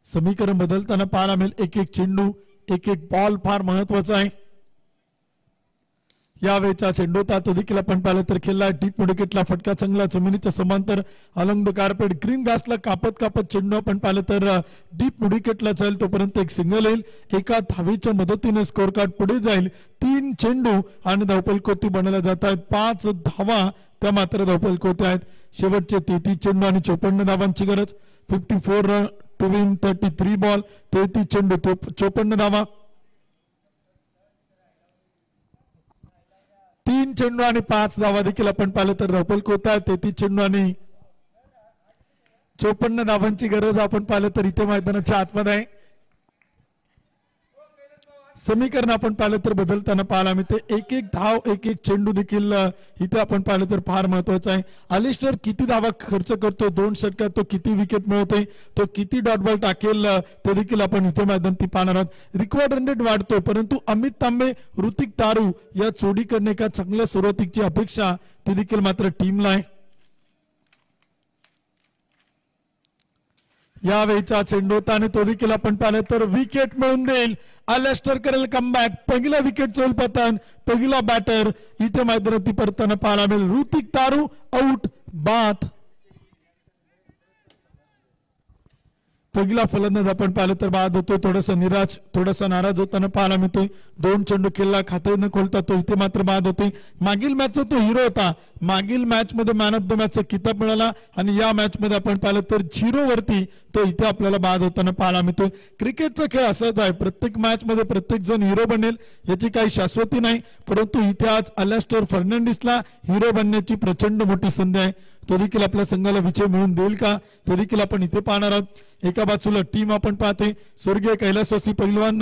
समीकरण बदलताना पाहायला मिळेल. एक एक चेंडू, एक एक बॉल फार महत्वाचा आहे. यावेळेचा चेंडू होता तो देखील आपण पाहिलं तर खेळला डीप विकेटला फटका चांगला जमिनीच्या समांतर अलंग द कार्पेट ग्रीन ग्रासला कापत चेंडू आपण पाहिलं तर डीप विकेटला जाईल तोपर्यंत एक सिंगल येईल. एका धावेच्या मदतीने स्कोर कार्ड पुढे जाईल. 3 चेंडू आणि धावफलकोती बनायला जात आहेत. 5 धावा त्या मात्र धावफलकोती आहेत. शेवटचे 33 चेंडू आणि 54 धावांची गरज. 54 रन टू विन 33 बॉल. 33 चेंडू 54 धावा. 3 चेंडू आणि 5 धावा देखील आपण पाहिलं तर धावफलकोती आहेत. 33 चेंडू आणि 54 धावांची गरज आपण पाहिलं तर इथे मैदानाच्या आतमध्ये आहे. समीकरण आपण पाहिलं तर बदलताना पाहायला मिळते. एक एक धाव, एक एक चेंडू देखील इथे आपण पाहिलं तर फार महत्वाचं आहे. अलिस्टर किती धावा खर्च करतो 2 षटकात, तो किती विकेट मिळवतोय, तो किती डॉट बॉल टाकेल ते देखील आपण इथे मैदान ती पाहणार आहोत. रिक्वायर्ड रन रेट वाढतोय परंतु अमित तांबे, ऋतिक तारू या जोडीकडनं एका चांगल्या सुरुवातीची अपेक्षा ती देखील मात्र टीमला आहे. यावेळीचा चेंडू होता आणि तो देखील आपण पाहिलं तर विकेट मिळून देईल. अलेस्टर करेल कमबॅक. पहिला विकेट चोल पतन, पहिला बॅटर इथे मैदानात परताना पाहायला मिळेल. ऋतिक तारू आउट, बाद. पहिला फलंदाज आपण पाहिलं तर बाद होतो. थोडासा नाराज होताना पाहायला मिळतोय. 2 चेंडू खेळला, खाते न खोलता तो इथे मात्र बाद होते. मागील मॅचचा तो हिरो होता. मागील मॅच मध्ये मॅन ऑफ द मॅचचा किताब मिळाला आणि या मॅच मध्ये आपण पाहिलं तर 0 वरती तो इथे आपल्याला बाद होताना पाहायला मिळतोय. क्रिकेटचा खेळ असाच आहे. प्रत्येक मॅच मध्ये प्रत्येक जण हिरो बनेल याची काही शाश्वती नाही, परंतु इथे आज अलेस्टर फर्नांडिसला हिरो बनण्याची प्रचंड मोठी संधी आहे. तो देखील आपल्या संघाला विजय मिळून देईल का ते देखील आपण इथे पाहणार आहोत. एका बाजूला टीम आपण पाहते स्वर्गीय कैलासवासी पहिलवान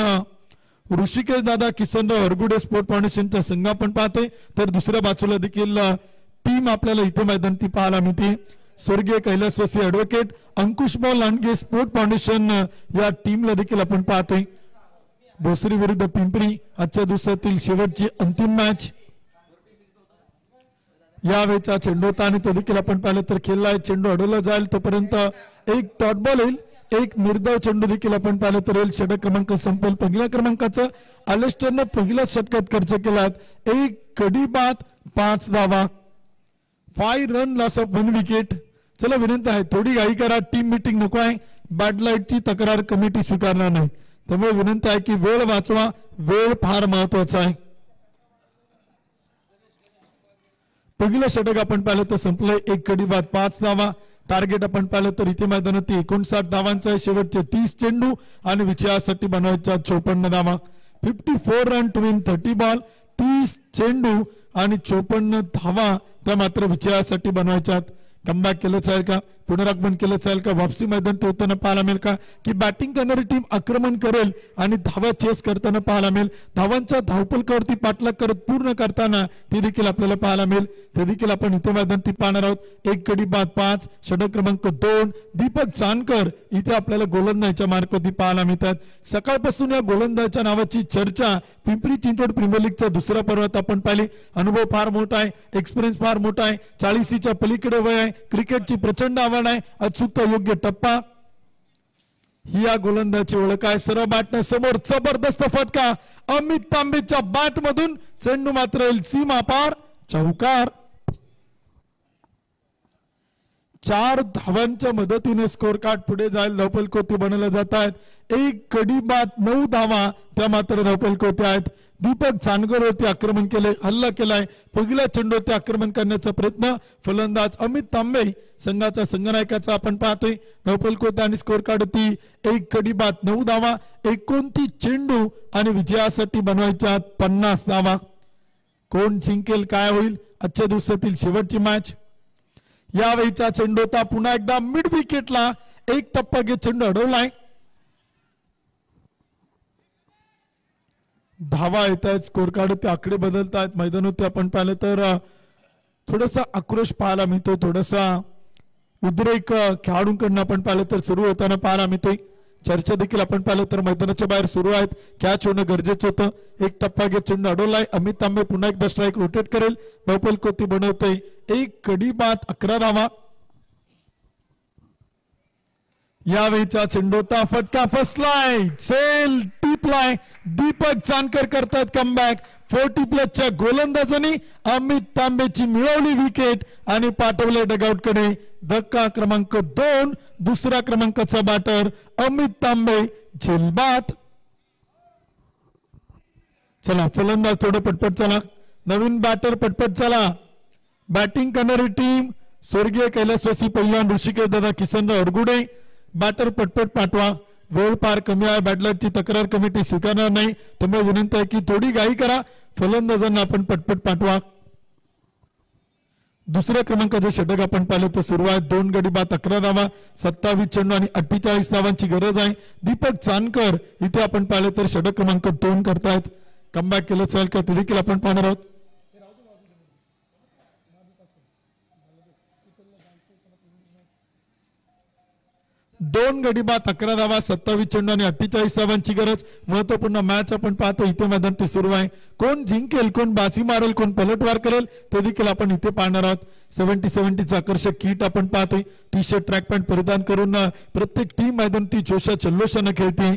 ऋषिकेश दादा किसनराव हरगुडे स्पोर्ट फाउंडेशनचा संघ आपण पाहते, तर दुसऱ्या बाजूला देखील टीम आपल्याला इथे मैदान ती पाहायला मिळते. स्वर्गीय कैलासवासी ऍडव्होकेट अंकुशभाऊ लांडगे स्पोर्ट फाउंडेशन या टीमला देखील आपण पाहतोय. भोसरी विरुद्ध पिंपरी आजच्या दिवसातील शेवटची अंतिम मॅच. यावेळेचा चेंडू होता आणि तो देखील आपण पाहिलं तर खेळलाय. चेंडू अडवला जाईल तोपर्यंत एक डॉट बॉल येईल. एक निर्धाव चेंडू देखील आपण पाहिलं तर येईल. षटक क्रमांक संपेल. पहिल्या क्रमांकाचं अलेस्टरनं पहिल्या षटकात खर्च केलात. एक कडी बाद, 5 धावा, 5 रन लॉस ऑफ 1 विकेट. चला विनंती आहे थोडी घाई करा. टीम मीटिंग नको आहे. बॅड लाईटची तक्रार कमिटी स्वीकारणार नाही, त्यामुळे विनंती आहे की वेळ वाचवा. वेळ फार महत्वाचा आहे. पहिलं षटक आपण पाहिलं तर संपलंय. एक कडी बाद, 5 धावा. टार्गेट आपण पाहिलं तर इथे मैदानात 59 धावांचा आहे. शेवटचे 30 चेंडू आणि विजयासाठी बनवायच्या 54 धावा. 54 रन टू विन 30 बॉल. 30 चेंडू आणि 54 धावा त्या मात्र विजयासाठी बनवायच्यात. कमबॅक केलं जाईल का, पुनरागमन केलं जाईल का, वापसी मैदान ठेवताना पाहायला मिळेल का, की बॅटिंग करणारी टीम आक्रमण करेल आणि धावा चेस करताना पाहायला मिळेल. धावांच्या धावपलकावरती पाठलाग करत पूर्ण करताना ती देखील आपल्याला पाहायला मिळेल. ते देखील आपण इथे मैदान ती पाहणार आहोत. एक कडी बाद, 5. षटक क्रमांक 2 दीपक चांदकर इथे आपल्याला गोलंदाजाच्या मार्कवरती पाहायला मिळतात. सकाळपासून या गोलंदाजाच्या नावाची चर्चा पिंपरी चिंचवड प्रीमियर लीगच्या दुसऱ्या पर्वात आपण पाहिली. अनुभव फार मोठा आहे, एक्सपिरियन्स फार मोठा आहे, 40च्या पलीकडे वय आहे, क्रिकेटची प्रचंड आवड आहे, अचूकता योग्य टप्पा ही या गोलंदाजाची ओळख आहे. सर्व बॅटने समोर जबरदस्त फटका. अमित तांबेच्या बॅट मधून चेंडू मात्र येईल सीमा पार, चौकार. 4 धावांच्या मदतीने स्कोर कार्ड पुढे जाईल. धावफलकोती बनवल्या जात आहेत. एक कडी बाद, 9 धावा त्या मात्र धावफलकोती आहेत. दीपक चांदगरवरती आक्रमण केले, हल्ला केलाय. पहिल्या चेंडूवरती आक्रमण करण्याचा प्रयत्न फलंदाज अमित तांबे संघाचा संघनायकाचा आपण पाहतोय. धावफलक आणि स्कोर कार्डवरती 1 गडी बाद 9 धावा, 29 चेंडू आणि विजयासाठी बनवायच्या 50 धावा. कोण जिंकेल, काय होईल आजच्या दिवसातील शेवटची मॅच. यावेळीचा चेंडू होता पुन्हा एकदा मिड विकेटला, एक टप्पा घेत चेंडू अडवलाय. धावा येत आहेत, स्कोर कार्ड ते आकडे बदलत आहेत. मैदानावरती आपण पाहिलं तर थोडासा आक्रोश पाहायला मिळतोय, थोडासा उद्रेक खेळाडूंकडून आपण पाहिलं तर सुरू होताना पाहायला मिळतोय. चर्चा देखील आपण पाहिलं तर मैदानाच्या बाहेर सुरू आहेत. कॅच होणं गरजेचं होतं. एक टप्पा घेत चेंडू अडवलाय. अमित तांबे पुन्हा एकदा स्ट्राईक रोटेट करेल. धावफलक बनवतोय 1 गडी बाद 11 धावा. यावेळीचा चेंडूचा फटका फसलाय, सेल टिपलाय. दीपक चांदकर करतात कमबॅक. 40+ गोलंदाजांनी अमित तांबेची मिळवली विकेट आणि पाठवले डगआउट कडे. धक्का क्रमांक 2, दुसऱ्या क्रमांकाचा बॅटर अमित तांबे झेलबाद. चला फलंदाज थोडं पटपट चला, नवीन बॅटर पटपट चला. बॅटिंग करणारी टीम स्वर्गीय कैलासवासी पहिलवान ऋषिकेश दादा किसनराव अरगुडे. बॅटर पटपट पाठवा, वेळ फार कमी आहे. बॅटलरची तक्रार कमिटी स्वीकारणार नाही, त्यामुळे विनंती आहे की थोडी घाई करा. फलंदाजांना आपण पटपट पाठवा. दुसऱ्या क्रमांकाचे षटक आपण पाहिलं तर सुरू आहे. 2 गडी बाद 11 धावा, 27 चेंडू आणि 48 धावांची गरज आहे. दीपक चांदकर इथे आपण पाहिलं तर षटक क्रमांक 2 करतायत. कमबॅक केलं चाल का ते देखील आपण पाहणार आहोत. 2 गडी बाद 11 धावा, 27 चेंडू आणि 48 धावांची गरज. महत्वपूर्ण मॅच आपण पाहतो. इथे मैदान ते सुरू आहे. कोण जिंकेल, कोण बाजी मारेल, कोण पलटवार करेल ते देखील आपण इथे पाहणार आहोत. 70-70चं आकर्षक किट आपण पाहतोय. टी शर्ट, ट्रॅक पॅन्ट परिधान करून प्रत्येक टीम मैदान ती जोशा जल्लोषानं खेळते.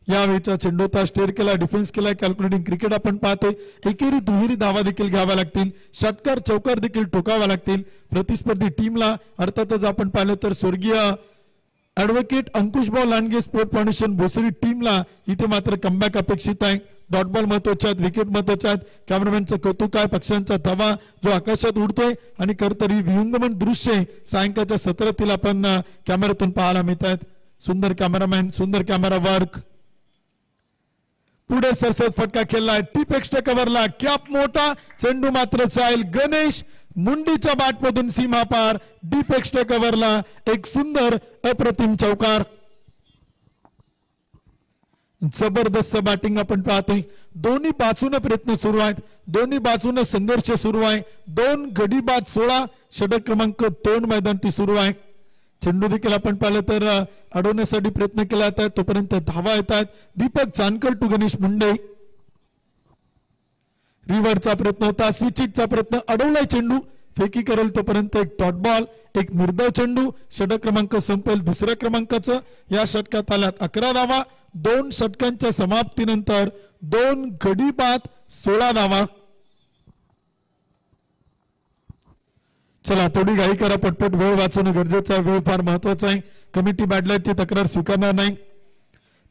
यावेळीचा चेंडूचा स्टेअर केला, डिफेन्स केला. कॅल्क्युलेटिंग क्रिकेट आपण पाहतोय. एकेरी दुहेरी धावा देखील घ्याव्या लागतील. षटकार चौकार देखील ठोकाव्या लागतील प्रतिस्पर्धी टीमला. अर्थातच आपण पाहिलं तर स्वर्गीय advocate अंकुशभाऊ Landge sport foundation Bhosari टीमला इथे मात्र कमबॅक अपेक्षित आहे. डॉट बॉल महत्वाचे आहेत, विकेट महत्वाचे आहेत. कॅमेरामॅनचं कौतुक आहे. पक्ष्यांचा थवा जो आकाशात उडतोय आणि करतरी विहंगमन दृश्य सायंकाळच्या 17 आपण कॅमेऱ्यातून पाहायला मिळत आहेत. सुंदर कॅमेरामॅन, सुंदर कॅमेरा वर्क. पुढे सरसत फटका खेळलाय, टीप एक्स्ट्रा कव्हरला, कॅप मोठा, चेंडू मात्र जाईल गणेश मुंडीच्या बॅट मधून सीमा पार. डीप एक्स्ट्रा कव्हरला एक सुंदर अप्रतिम चौकार. जबरदस्त बॅटिंग आपण पाहतोय. दोन्ही बाजूने प्रयत्न सुरू आहेत, दोन्ही बाजूने संघर्ष सुरू आहे. 2 गडी बाद 16, षटक क्रमांक 2 मैदान ती सुरू आहे. चेंडू देखील आपण पाहिलं तर अडवण्यासाठी प्रयत्न केला जात आहे, तोपर्यंत धावा येत आहेत. दीपक चांदकर टू गणेश मुंडे. रिव्हरचा प्रयत्न होता, स्विचिटचा प्रयत्न, अडवलाय चेंडू. फेकी करेल तोपर्यंत एक डॉट बॉल, एक निर्धाव चेंडू. षटक क्रमांक संपेल दुसऱ्या क्रमांकाचं. या षटकात आल्यात 11 धावा. 2 षटकांच्या समाप्तीनंतर 2 गडी बाद 16 धावा. चला थोडी घाई करा, पटपट वेळ वाचवणं गरजेचं आहे. वेळ फार महत्वाचा आहे. कमिटी बॅटलरची तक्रार स्वीकारणार नाही.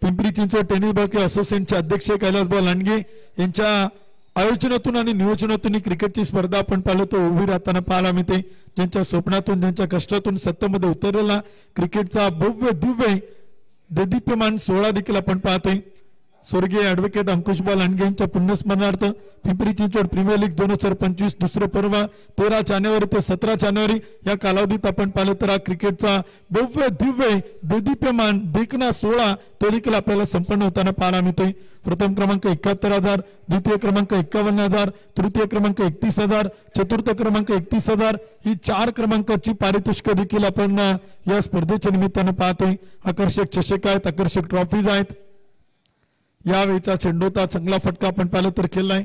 पिंपरी चिंचवड टेनिस बॉल असोसिएशनचे अध्यक्ष कैलासभाऊ लांडगे यांच्या आयोजनातून आणि नियोजनातून क्रिकेटची स्पर्धा आपण पाहिलं तर उभी राहताना पाहायला मिळते. ज्यांच्या स्वप्नातून, ज्यांच्या कष्टातून सत्तेमध्ये उतरलेला क्रिकेटचा भव्य दिव्य देदीप्यमान सोहळा देखील आपण पाहतोय. स्वर्गीय ऍडव्होकेट अंकुशभाऊ लांडगे यांच्या पुण्यस्मरणार्थ पिंपरी चिंचवड प्रीमियर लीग 2025 दुसरं पर्व 13 जानेवारी ते 17 जानेवारी या कालावधीत आपण पाहिलं तर हा क्रिकेटचा भव्य दिव्य देदीप्यमान देखणा सोहळा तो देखील आपल्याला संपन्न होताना पाहायला मिळतोय. प्रथम क्रमांक 71,000, द्वितीय क्रमांक 51,000, तृतीय क्रमांक 31,000, चतुर्थ क्रमांक 31,000 ही 4 क्रमांकाची पारितोषिक देखील आपण या स्पर्धेच्या निमित्तानं पाहतोय. आकर्षक चषक आहेत, आकर्षक ट्रॉफीज आहेत. यावेळीचा चेंडूचा चांगला फटका आपण पाहिलं तर खेळलाय.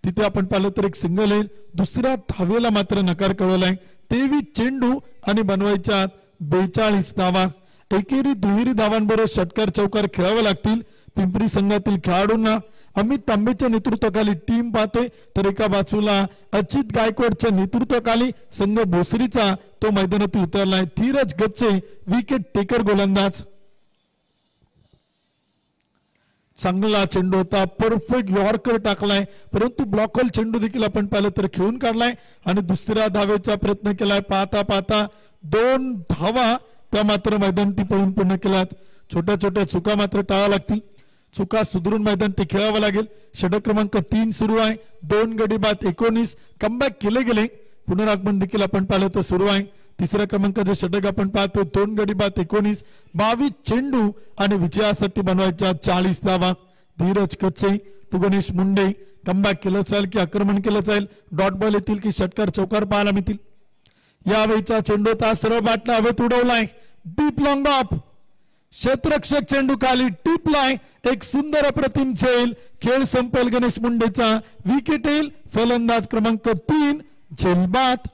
तिथे आपण पाहिलं तर एक सिंगल येईल. दुसऱ्या धावेला मात्र नकार कळवलाय. 23 चेंडू आणि बनवायच्या 42 धावा. एकेरी दुहेरी धावांबरोबर षटकार चौकार खेळावे लागतील पिंपरी संघातील खेळाडूंना. अमित तांबेच्या नेतृत्वाखाली टीम पाहतोय तर एका बाजूला अजित गायकवाडच्या नेतृत्वाखाली संघ भोसरीचा तो मैदानात उतरलाय. धीरज गच्चे विकेट टेकर गोलंदाज. चांगला चेंडू होता, परफेक्ट यॉर्कर टाकलाय, परंतु ब्लॉक होल चेंडू देखील आपण पाहिलं तर खेळून काढलाय आणि दुसऱ्या धावेचा प्रयत्न केलाय. पाहता पाहता 2 धावा त्या मात्र मैदान ती पळून पूर्ण केल्यात. छोट्या छोट्या चुका मात्र टाळाव्या लागतील, चुका सुधारून मैदान ते खेळावं लागेल. षटक क्रमांक 3 सुरू आहे. 2 गडी बाद 19 कमबॅक केले गेले. पुनरागमन देखील आपण पाहिलं तर सुरू आहे. तिसऱ्या क्रमांकाचे षटक आपण पाहतो. 2 गडी बाद 19 22 चेंडू आणि विजयासाठी बनवायच्या 40 धावा. धीरज कच्चे टू गणेश मुंडे कमबॅक केलं जाईल की आक्रमण केलं जाईल, डॉट बॉल येतील की षटकार चौकार पाहायला मिळतील. यावेळीचा चेंडू होता सरळ बाटला हवेत उडवलाय, डीप लॉंग ऑफ, क्षेत्ररक्षक चेंडू खाली टिपलाय. एक सुंदर अप्रतिम झेल, खेळ संपेल. गणेश मुंडेचा विकेट येईल. फलंदाज क्रमांक 3 झेलबाद.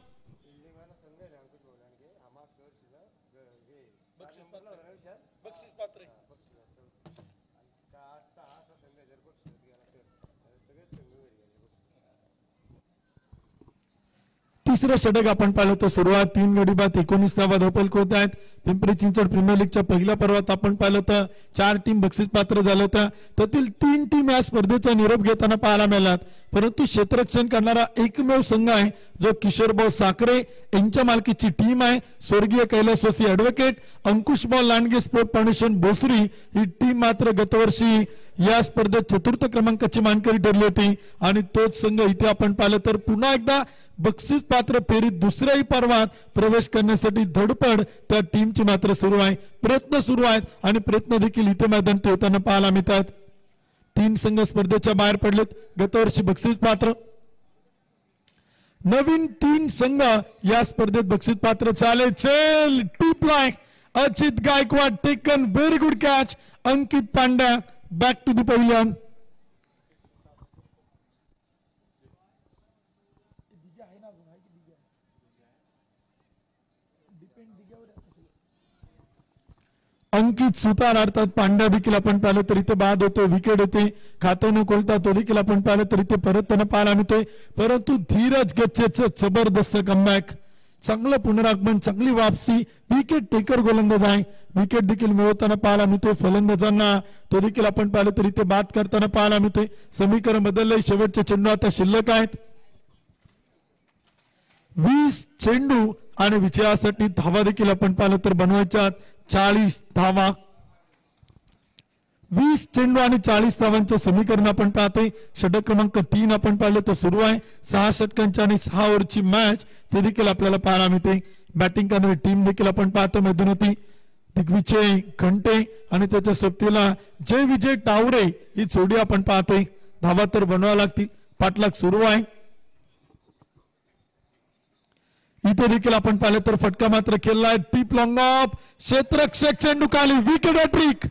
तिसरं षटक आपण पाहिलं तर सुरुवात 3 गडी बाद 19 धावा धावपल होत आहेत. पिंपरी चिंचवड प्रीमियर लीगच्या पहिल्या पर्वात आपण पाहिलं तर 4 टीम बक्षीस पात्र झाल्या होत्या. त्यातील 3 टीम या स्पर्धेचा निरोप घेताना पाहायला मिळाल्यात. परंतु क्षेत्ररक्षण करणारा एकमेव संघ आहे जो किशोरभाऊ साखरे यांच्या मालकीची टीम आहे. स्वर्गीय कैलासवासी advocate Ankushbhau Landge sport foundation Bhosari ही टीम मात्र गतवर्षी या स्पर्धेत 4th क्रमांकाची मानकरी ठरली होती आणि तोच संघ इथे आपण पाहिलं तर पुन्हा एकदा बक्षीस पात्र फेरीत दुसऱ्याही पर्वात प्रवेश करण्यासाठी धडपड त्या टीमची मात्र सुरू आहे. प्रयत्न सुरू आहेत आणि प्रयत्न देखील इथे मैदान ठेवताना पाहायला मिळतात. 3 संघ स्पर्धेच्या बाहेर पडलेत. गतवर्षी बक्षीस पात्र, नवीन 3 संघ या स्पर्धेत बक्षीस पात्र झाले. चेल टिपलाय, Achit Gaikwad taken, very good catch. Ankit Pandya back to the pavilion. Ankit Sutar अर्थात पांड्या देखील आपण पाहिलं तर इथे बाद होतो, विकेट होते. खातं न खोलता तो देखील आपण पाहिलं तर इथे परत त्यांना पाहायला मिळतोय. परंतु धीरज गच्चेचं जबरदस्त कमबॅक, चांगलं पुनरागमन, चांगली वापसी. विकेट टेकर गोलंदाज आहे, विकेट देखील मिळवताना पाहायला मिळतोय. फलंदाजांना तो देखील आपण पाहिलं तर इथे बाद करताना पाहायला मिळतोय. समीकरण बदललंय. शेवटचे चेंडू आता शिल्लक आहेत. 20 चेंडू आणि विजयासाठी धावा देखील आपण पाहिलं तर बनवायच्या 40 धावा. 20 चेंडू आणि 40 धावांचं समीकरण आपण पाहतोय. षटक क्रमांक 3 आपण पाहिलं तर सुरू आहे. 6 षटकांची आणि 6 ओव्हरची मॅच ते देखील आपल्याला पाहायला मिळते. बॅटिंग करणारी टीम देखील आपण पाहतो मैदानावरती. दिग्विजय घंटे आणि त्याच्या सोबतीला जय विजय टावरे ही जोडी आपण पाहतोय. धावा तर बनवाव्या लागतील. पाठलाग सुरू आहे. इथे देखील आपण पाहिलं तर फटका मात्र खेळलाय. टीप लॉंग ऑफ, क्षेत्ररक्षक चेंडू खाली, विकेट हॅट्रिक.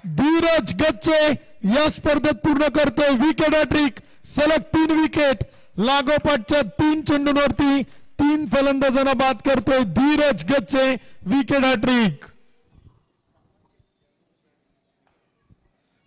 धीरज गच्चे या स्पर्धेत पूर्ण करतोय विकेट हॅट्रिक. सलग 3 विकेट लागोपाठच्या 3 चेंडूंवरती 3 फलंदाजांना बाद करतोय Dhiraj Gachche. Wicket hat trick.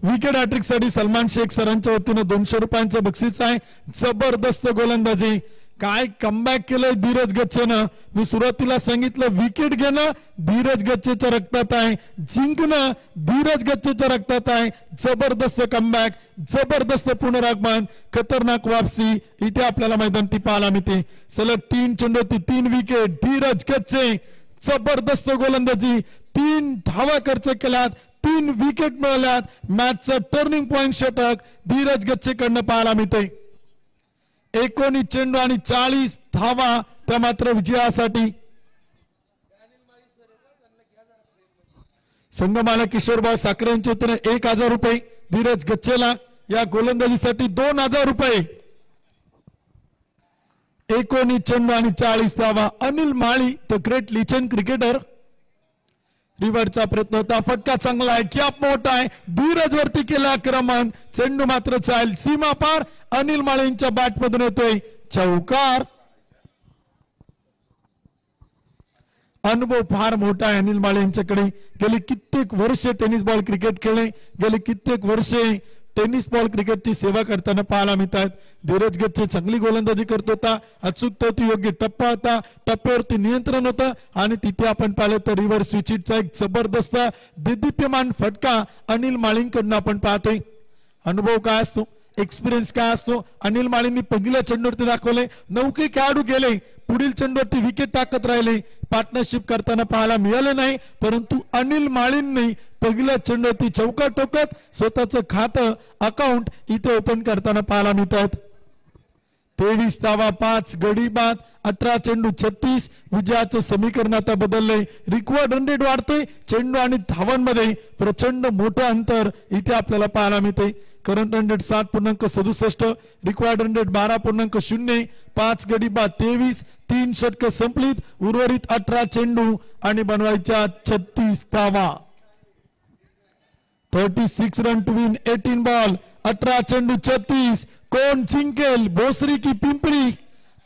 Wicket hat trick साठी सलमान शेख सरांच्या वतीनं 200 रुपयांचं बक्षीस आहे. जबरदस्त गोलंदाजी, काय कमबॅक केलंय धीरज गच्चेनं. मी सुरुवातीला सांगितलं विकेट घेणं धीरज गच्चेच्या रक्तात आहे, जिंकणं धीरज गच्चेच्या रक्तात आहे. जबरदस्त कमबॅक, जबरदस्त पुनरागमन, खतरनाक वापसी इथे आपल्याला मैदानी पाहायला मिळते. सलग 3 चेंडूवरती 3 विकेट. धीरज गच्चे जबरदस्त गोलंदाजी, 3 धावा खर्च केल्यात, 3 विकेट मिळवल्यात. मॅचचं टर्निंग पॉइंट षटक धीरज गच्चेकडनं पाहायला मिळते. 19 चेंडू आणि 40 धावा त्या मात्र विजयासाठी. संघमाला किशोरभाऊ साखरे यांच्या वतीने 1000 रुपये. धीरज गच्चेला या गोलंदाजीसाठी 2000 रुपये. 19 चेंडू आणि 40 धावा. अनिल माळी द ग्रेट लिजंड क्रिकेटर. रिव्हरचा प्रयत्न होता, फटका चांगला आहे, गॅप मोठा आहे. धीरज वरती केलं आक्रमण, चेंडू मात्र चाल सीमा पार. अनिल माळेंच्या बॅट मधून येतोय चौकार. अनुभव फार मोठा आहे अनिल माळे यांच्याकडे. गेली कित्येक वर्षे टेनिस बॉल क्रिकेट खेळले, गेली कित्येक वर्षे टेनिस बॉल क्रिकेटची सेवा करताना पाहायला मिळतात. धीरज गच्चे चांगली गोलंदाजी करत होता, अचूकता होती, योग्य टप्पा होता, टप्प्यावरती नियंत्रण होतं आणि तिथे आपण पाहिलं तर रिव्हर्स स्विचिटचा एक जबरदस्त देदीप्यमान फटका अनिल माळींकडनं आपण पाहतोय. अनुभव काय असतो, एक्सपिरियन्स काय असतो. अनिल माळींनी पहिल्या चेंडूवरती दाखवले, 9 खेळाडू गेले, पुढील चेंडूवरती विकेट टाकत राहिले, पार्टनरशिप करताना पाहायला मिळाले नाही. परंतु अनिल माळींनी पहिल्या चेंडूवरती चौका टोकत स्वतःचं खातं अकाउंट इथे ओपन करताना पाहायला मिळतात. 23 धावा, 5 गडी बाद, 18 चेंडू 36. विजयाचं समीकरण आता बदललंय. रिक्वायर्ड रन रेट वाढतोय, चेंडू आणि धावांमध्ये प्रचंड मोठं अंतर इथे आपल्याला पाहायला मिळते. Current run rate 7.67, required run rate 12.0, 5 गडी बाद 23, 3 षटकं संपलीत, उर्वरित 18 चेंडू आणि बनवायच्या 36 धावा. 36 रन टू विन 18 बॉल, 18 चेंडू 36. कोण जिंकेल, भोसरी की पिंपरी?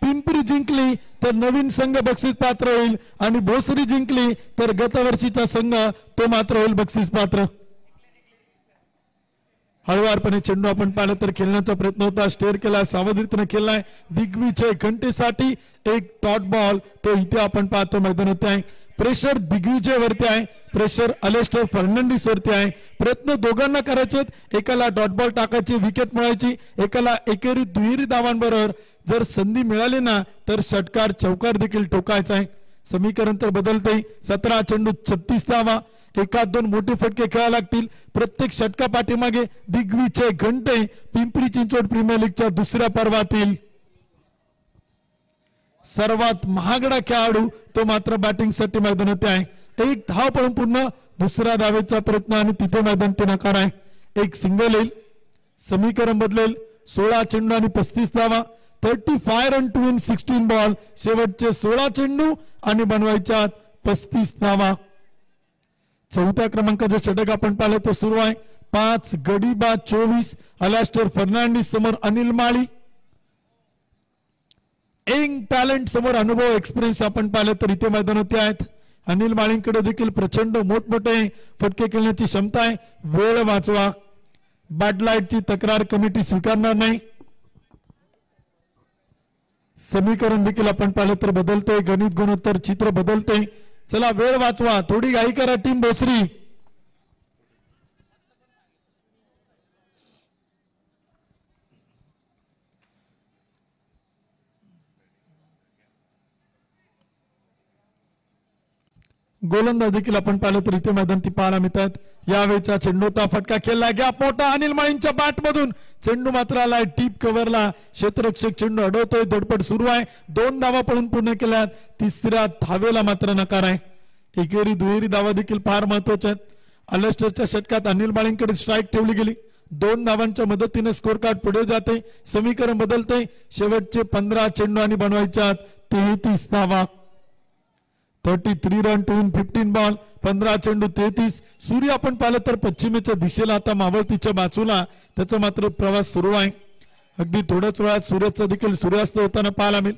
पिंपरी जिंकली तर नवीन संघ बक्षीस पात्र होईल आणि भोसरी जिंकली तर गतवर्षीचा संघ तो मात्र होईल बक्षीस पात्र. हळुवारपणे चेंडू आपण पाहिलं तर खेळण्याचा प्रयत्न होता, स्टेअर केला, सावधीरीतीने खेळलाय. दिग्विजय घंटेसाठी एक डॉट बॉल तो इथे आपण पाहतो मैदानात आहे. प्रेशर दिग्विजय वरती आहे, प्रेशर अलेस्टर फर्नांडिस वरती आहे. प्रयत्न दोघांना करायचे, एकाला डॉट बॉल टाकायची, विकेट मिळायची, एकाला एकेरी दुहेरी धावांबरोबर जर संधी मिळाली ना तर षटकार चौकार देखील ठोकायचा आहे. समीकरण तर बदलते. 17 चेंडू 36 धावा, 1-2 मोठे फटके खेळावे लागतील. प्रत्येक षटका पाठीमागे दिग्विजय घंटे पिंपरी चिंचवड प्रीमियर लीगच्या दुसऱ्या पर्वातील सर्वात महागडा खेळाडू तो मात्र बॅटिंगसाठी मैदानात आहे. 1 धाव पळून पूर्ण, दुसऱ्या धावेचा प्रयत्न आणि तिथे मैदान ते नकार आहे. एक सिंगल येईल, समीकरण बदलेल. 16 चेंडू आणि 35 धावा, 35 रन टू विन 16 बॉल, शेवटचे 16 चेंडू आणि बनवायच्या 35 धावा. चौथ्या क्रमांकाचे षटक आपण पाहिलं तर सुरू आहे. 5 गडी बाद 24, अलेस्टर फर्नांडिस समोर अनिल माळी. यंग टॅलेंट समोर अनुभव, एक्सपिरियन्स आपण पाहिलं तर इथे मैदानात आहेत. अनिल माळींकडे देखील प्रचंड मोठमोठे फटके खेळण्याची क्षमता आहे. वेळ वाचवा, बॅड लाईटची तक्रार कमिटी स्वीकारणार नाही. समीकरण देखील आपण पाहिलं तर बदलते, गणित गुणोत्तर चित्र बदलते. चला वेळ वाचवा, थोडी घाई करा टीम भोसरी. गोलंदाज देखील आपण पाहिलं तर इथे मैदान ती पाहायला मिळतात. यावेळेचा चेंडूचा फटका खेळला, गॅप मोठा अनिल माळींच्या बॅट मधून, चेंडू मात्र आलाय डीप कव्हरला. क्षेत्ररक्षक चेंडू अडवतोय, धडपड सुरू आहे. 2 धावा पळून पूर्ण केल्यात, तिसऱ्या धावेला मात्र नकार आहे. एकेरी दुहेरी धावा देखील फार महत्वाच्या आहेत. अलेस्टरच्या षटकात अनिल माळींकडे स्ट्राईक ठेवली गेली, 2 धावांच्या मदतीने स्कोर कार्ड पुढे जाते. समीकरण बदलते, शेवटचे 15 चेंडू आणि बनवायच्या 33 धावा. 33 रन टू विन 15 बॉल, 15 चेंडू 33. सूर्य आपण पाहिलं तर पश्चिमेच्या दिशेला आता मावळतीच्या बाजूला त्याचा मात्र प्रवास सुरू आहे. अगदी थोड्याच वेळात सूर्याचा देखील सूर्यास्त होताना पाहायला मिळेल.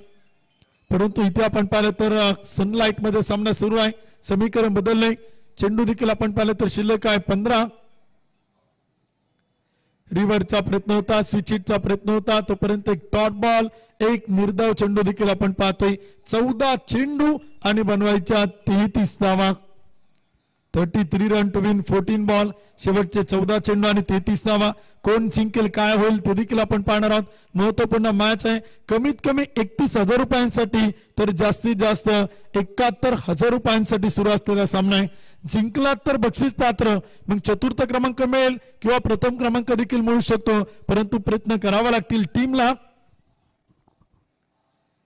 परंतु इथे आपण पाहिलं तर सनलाइट मध्ये सामना सुरू आहे. समीकरण बदलले, चेंडू देखील आपण पाहिलं तर शिल्लक आहे 15. रिव्हरचा प्रयत्न होता, स्विचिटचा प्रयत्न होता, तोपर्यंत एक डॉट बॉल, एक निर्धाव चेंडू देखील आपण पाहतोय. 14 चेंडू आणि बनवायच्या 33 धावा. 33 रन टू विन 14 बॉल, शेवटचे 14 चेंडू आणि 33 धावा. कोण जिंकेल, काय होईल ते देखील आपण पाहणार आहोत. महत्वपूर्ण मॅच आहे. कमीत कमी 31,000 रुपयांसाठी तर जास्तीत जास्त 71,000 रुपयांसाठी सुरू असलेला सामना आहे. जिंकला तर बक्षीस पात्र, मग चतुर्थ क्रमांक मिळेल किंवा प्रथम क्रमांक देखील मिळू शकतो, परंतु प्रयत्न करावा लागतील टीमला.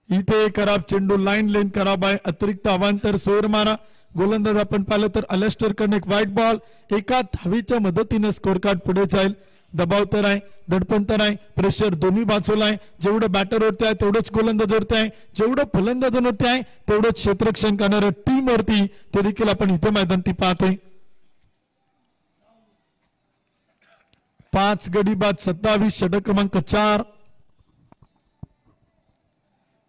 इथे खराब चेंडू, लाईन लेन खराब आहे, अतिरिक्त अवांतर सोयर मारा. गोलंदाज आपण पाहिलं तर अलेस्टर कडे एक व्हाईट बॉल, एका धावेच्या मदतीने स्कोर कार्ड पुढे जाईल. दबाव तर आहे, दडपण तर आहे, प्रेशर दोन्ही बाजूला आहे. जेवढं बॅटरवरती आहे तेवढंच गोलंदाजावरती आहे, जेवढं फलंदाजांवरती आहे तेवढंच क्षेत्ररक्षण करणाऱ्या टीम वरती ते देखील आपण इथे मैदान ती पाहतोय. 5 गडी बाद 27, षटक क्रमांक 4.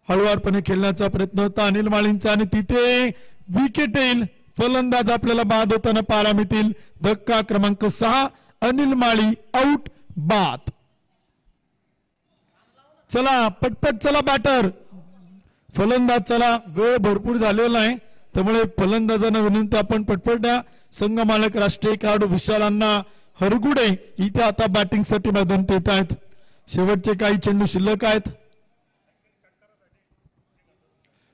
हळुवारपणे खेळण्याचा प्रयत्न होता अनिल माळींचा आणि तिथे विकेट येईल. फलंदाज आपल्याला बाद होताना पाहायला मिळतील. धक्का क्रमांक 6, अनिल माळी आउट, बाद. चला पटपट, चला बॅटर, फलंदाज चला, वेळ भरपूर झालेला आहे त्यामुळे फलंदाजांना विनंती आपण पटपट द्या. संघ मालक राष्ट्रीय खेळाडू विशाल अण्णा हरगुडे इथे आता बॅटिंगसाठी मैदानात येत आहेत. शेवटचे काही चेंडू शिल्लक आहेत.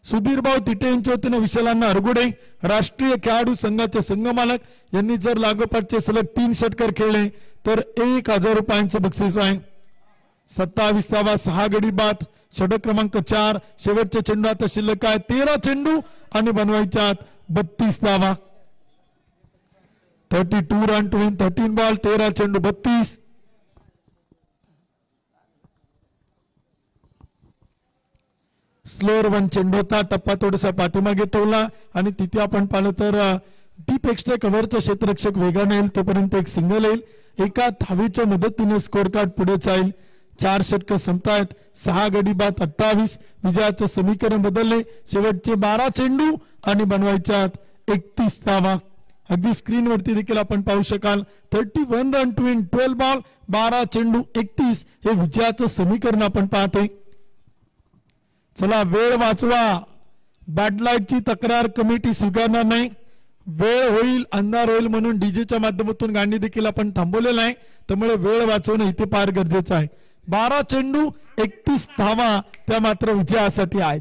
सुधीर भाऊ तिटे यांच्या वतीने विशालांना हरगुडे राष्ट्रीय खेळाडू संघाचे संघमालक यांनी जर लागोपाठचे सलग 3 षटकार खेळले तर 1000 रुपयांचं बक्षीस आहे. 27वा 6 गडी बाद षटक क्रमांक 4. शेवटचे चेंडू आता शिल्लक आहे 13 चेंडू आणि बनवायच्या 32 धावा. 32 रन टू विन 13 बॉल 13 चेंडू 32. स्लोअर 1 चेंडू होता. टप्पा थोडासा पाठीमागे ठेवला आणि तिथे आपण पाहिलं तर डीप एक्स्ट्रा कव्हरचा क्षेत्ररक्षक वेगाने येईल तोपर्यंत एक सिंगल येईल. एका धावेच्या मदतीने स्कोर कार्ड पुढे जाईल. 4 षटक संपतायत. 6 गडी बाद 28. विजयाचं समीकरण बदलले. शेवटचे 12 चेंडू आणि बनवायच्या 31 धावा. अगदी स्क्रीनवरती देखील आपण पाहू शकाल 31 रन टू विन 12 बॉल 12 चेंडू 31 हे विजयाचं समीकरण आपण पाहतोय. चला वेळ वाचवा. बॅडलाईटची तक्रार कमिटी स्वीकारणार नाही. वेळ होईल अंधार होईल म्हणून डीजेच्या माध्यमातून गाणी देखील आपण थांबवलेलं आहे. त्यामुळे वेळ वाचवणं इथे फार गरजेचं आहे. 12 चेंडू 31 धावा त्या मात्र विजयासाठी आहेत.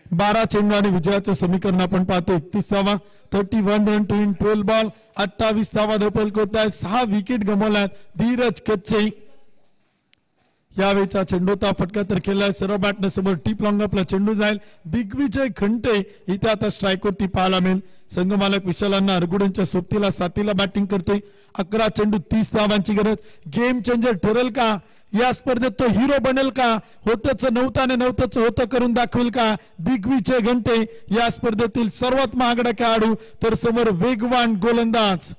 बारा चेंडू आणि विजयाचं समीकरण आपण पाहतो 31वा 31 रन टू इन 12 बॉल 28 धावा धोपल होत आहेत. 6 विकेट गमावल्यात. धीरज कच्चे यावेळीचा चेंडूचा फटका तर केलाय. सर्व बॅटने समोर टीप लॉंग आपला चेंडू जाईल. दिग्विजय खंटे इथे आता स्ट्राईक वरती पाहायला मिळेल. संघमालक विशालांना अरगुडेंच्या सोबतीला 7ला बॅटिंग करतोय. 11 चेंडू 30 धावांची गरज. गेम चेंजर ठरेल का या स्पर्धेत? तो हिरो बनेल का? होतच नव्हतं होतं करून दाखवेल का? दिग्विजय घंटे या स्पर्धेतील सर्वात महागडा खेळाडू तर समोर वेगवान गोलंदाज.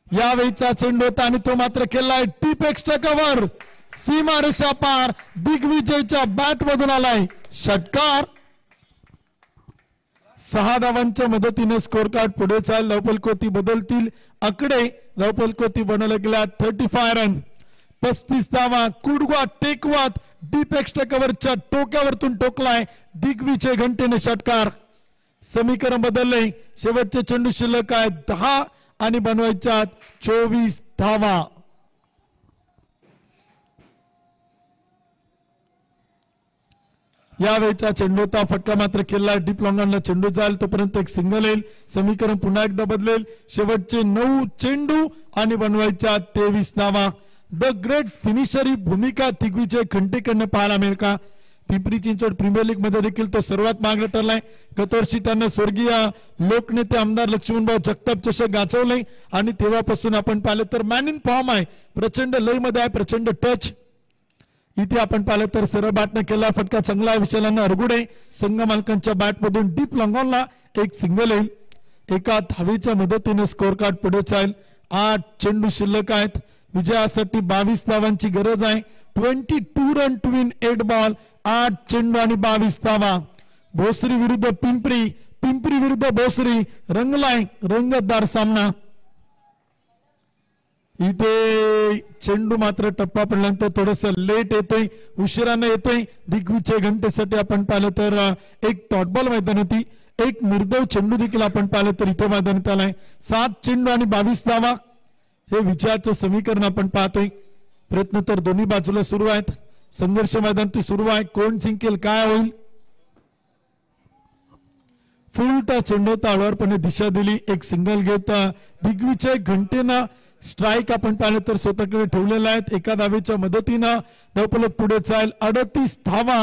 यावेळीचा चेंडू होता आणि तो मात्र केलाय टीप एक्स्ट्रा कव्हर. सीमा रेषा पार. दिग्विजयच्या बॅट मधून आलाय षटकार. 6 धावांच्या मदतीने स्कोर कार्ड पुढे चाल. धावफलकोती बदलतील आकडे. धावफलकोती बनवल्या गेल्या 35 रन 35 धावा. कुडवा टेकवात डीप एक्स्ट्रा कव्हरच्या टोक्यावरतून टोकलाय दिग्विजय घंटेने षटकार. समीकरण बदलले. शेवटचे चेंडू शिल्लक आहे 10 आणि बनवायच्या 24 धावा. यावेळीचा चेंडूचा फटका मात्र केला. डीप लॉंगनला चेंडू जाईल तोपर्यंत एक सिंगल येईल. समीकरण पुन्हा एकदा बदलेल. शेवटचे 9 चेंडू आणि बनवायच्या 23 धावा. द ग्रेट फिनिशर ही भूमिका दिग्विजय खंटेकडनं पाहायला मिळेल का? पिंपरी चिंचवड प्रीमियर लीग मध्ये देखील तो सर्वात महागडा ठरलाय. गत वर्षी त्यांना स्वर्गीय लोकनेते आमदार लक्ष्मणभाऊ जगताप चषक गाजवले आणि तेव्हापासून आपण पाहिलं तर मॅन इन फॉर्म आहे. प्रचंड लय मध्ये आहे. प्रचंड टच. इथे आपण पाहिलं तर सरळ बॅटने केला फटका चांगला. विशालांना अरगुडे संघ मालकांच्या बॅट मधून डीप लॉंगॉनला एक सिंगल येईल. एका धावेच्या मदतीने स्कोर कार्ड पुढे जाईल. 8 चेंडू शिल्लक आहेत. विजयासाठी 22 धावांची गरज आहे. 22 रन टू विन 8 बॉल 8 चेंडू आणि 22 धावा. भोसरी विरुद्ध पिंपरी. पिंपरी विरुद्ध भोसरी रंगलाय रंगतदार सामना. इथे चेंडू मात्र टप्पा पडल्यानंतर थोडस लेट येतोय. उशिराने येतोय. दिग्विजय घंटेसाठी आपण पाहिलं तर एक डॉटबॉल मैदान होती. एक निर्दय चेंडू देखील आपण पाहिलं तर इथे मैदानात आलाय. 7 चेंडू आणि 22 धावा हे विजयाचं समीकरण आपण पाहतोय. प्रयत्न तर दोन्ही बाजूला सुरू आहेत. संघर्ष मैदान सुरू आहे. कोण जिंकेल काय होईल? फुलटा चेंडू ताळवारपणे दिशा दिली, एक सिंगल घेत दिग्विजय घंटेनं स्ट्राईक आपण पाहिलं तर स्वतःकडे ठेवलेला आहेत. एका धावेच्या मदतीनं धावफलक पुढे चाल 38 धावा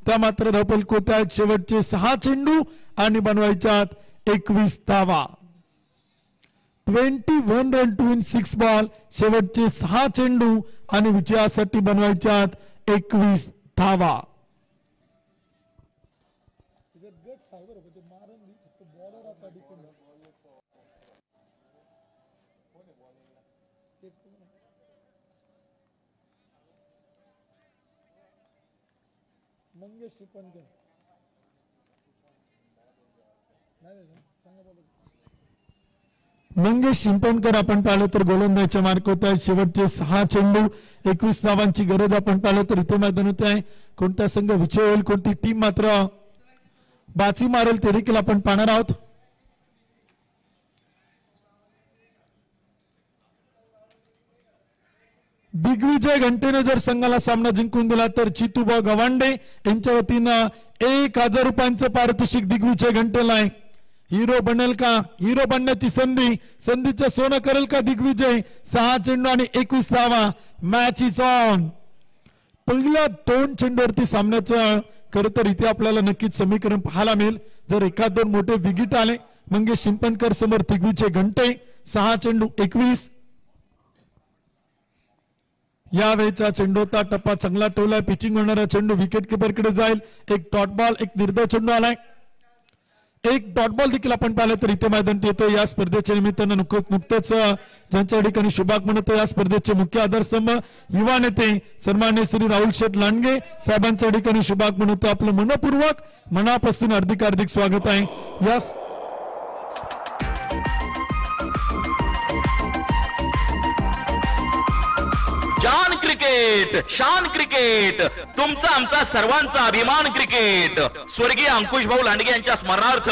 त्या मात्र धावफलक होत आहेत. शेवटचे 6 चेंडू आणि बनवायच्यात 21 धावा. 21 रन टू इन 6 बॉल. शेवटचे 6 चेंडू आणि विजयासाठी बनवायच्यात 21 धावा. मंगेश शिंपणकर आपण पाहिलं तर गोलंदाजच्या मार्क होत आहेत. शेवटचे 6 चेंडू 21 धावांची गरज आपण पाहिलं तर इथे मैदान होते आहे. कोणता संघ विजय होईल, कोणती टीम मात्र बाजी मारेल ते देखील आपण पाहणार आहोत. दिग्विजय घंटेने जर संघाला सामना जिंकून दिला तर चितूबा गवांडे यांच्या वतीनं 1000 रुपयांचं पारितोषिक दिग्विजय घंटेला आहे. हिरो बनेल का, हिरो बनण्याची संधीचं सोनं करेल का दिग्विजय. 6 चेंडू आणि 21 धावा. Match is on. पहिल्या 2 चेंडूवरती सामन्याचं खरं तर इथे आपल्याला नक्कीच समीकरण पाहायला मिळेल. जर एखाद 2 मोठे विकेट आले मंगेश शिंपणकर समोर दिग्विजय घंटे. 6 चेंडू 21. या वेळेचा चेंडूचा टप्पा चांगला ठेवलाय. पिचिंग होणारा चेंडू विकेट किपर कडे जाईल. एक डॉट बॉल, एक निर्धाव चेंडू आलाय. एक डॉट बॉल देखील आपण पाहिलं तर इथे मैदानात येतो. या स्पर्धेच्या निमित्तानं नुकतंच ज्यांच्या ठिकाणी शुभागमन होतं या स्पर्धेचे मुख्य आधारस्तंभ युवा नेते सन्माननीय श्री राहुल शेठ लांडगे साहेबांच्या ठिकाणी शुभागमन होतं. आपलं मनपूर्वक मनापासून हार्दिक स्वागत आहे. या जान क्रिकेट, शान क्रिकेट, तुमचा आमचा सर्वांचा अभिमान क्रिकेट. स्वर्गीय अंकुश भाऊ लांडगे यांच्या स्मरणार्थ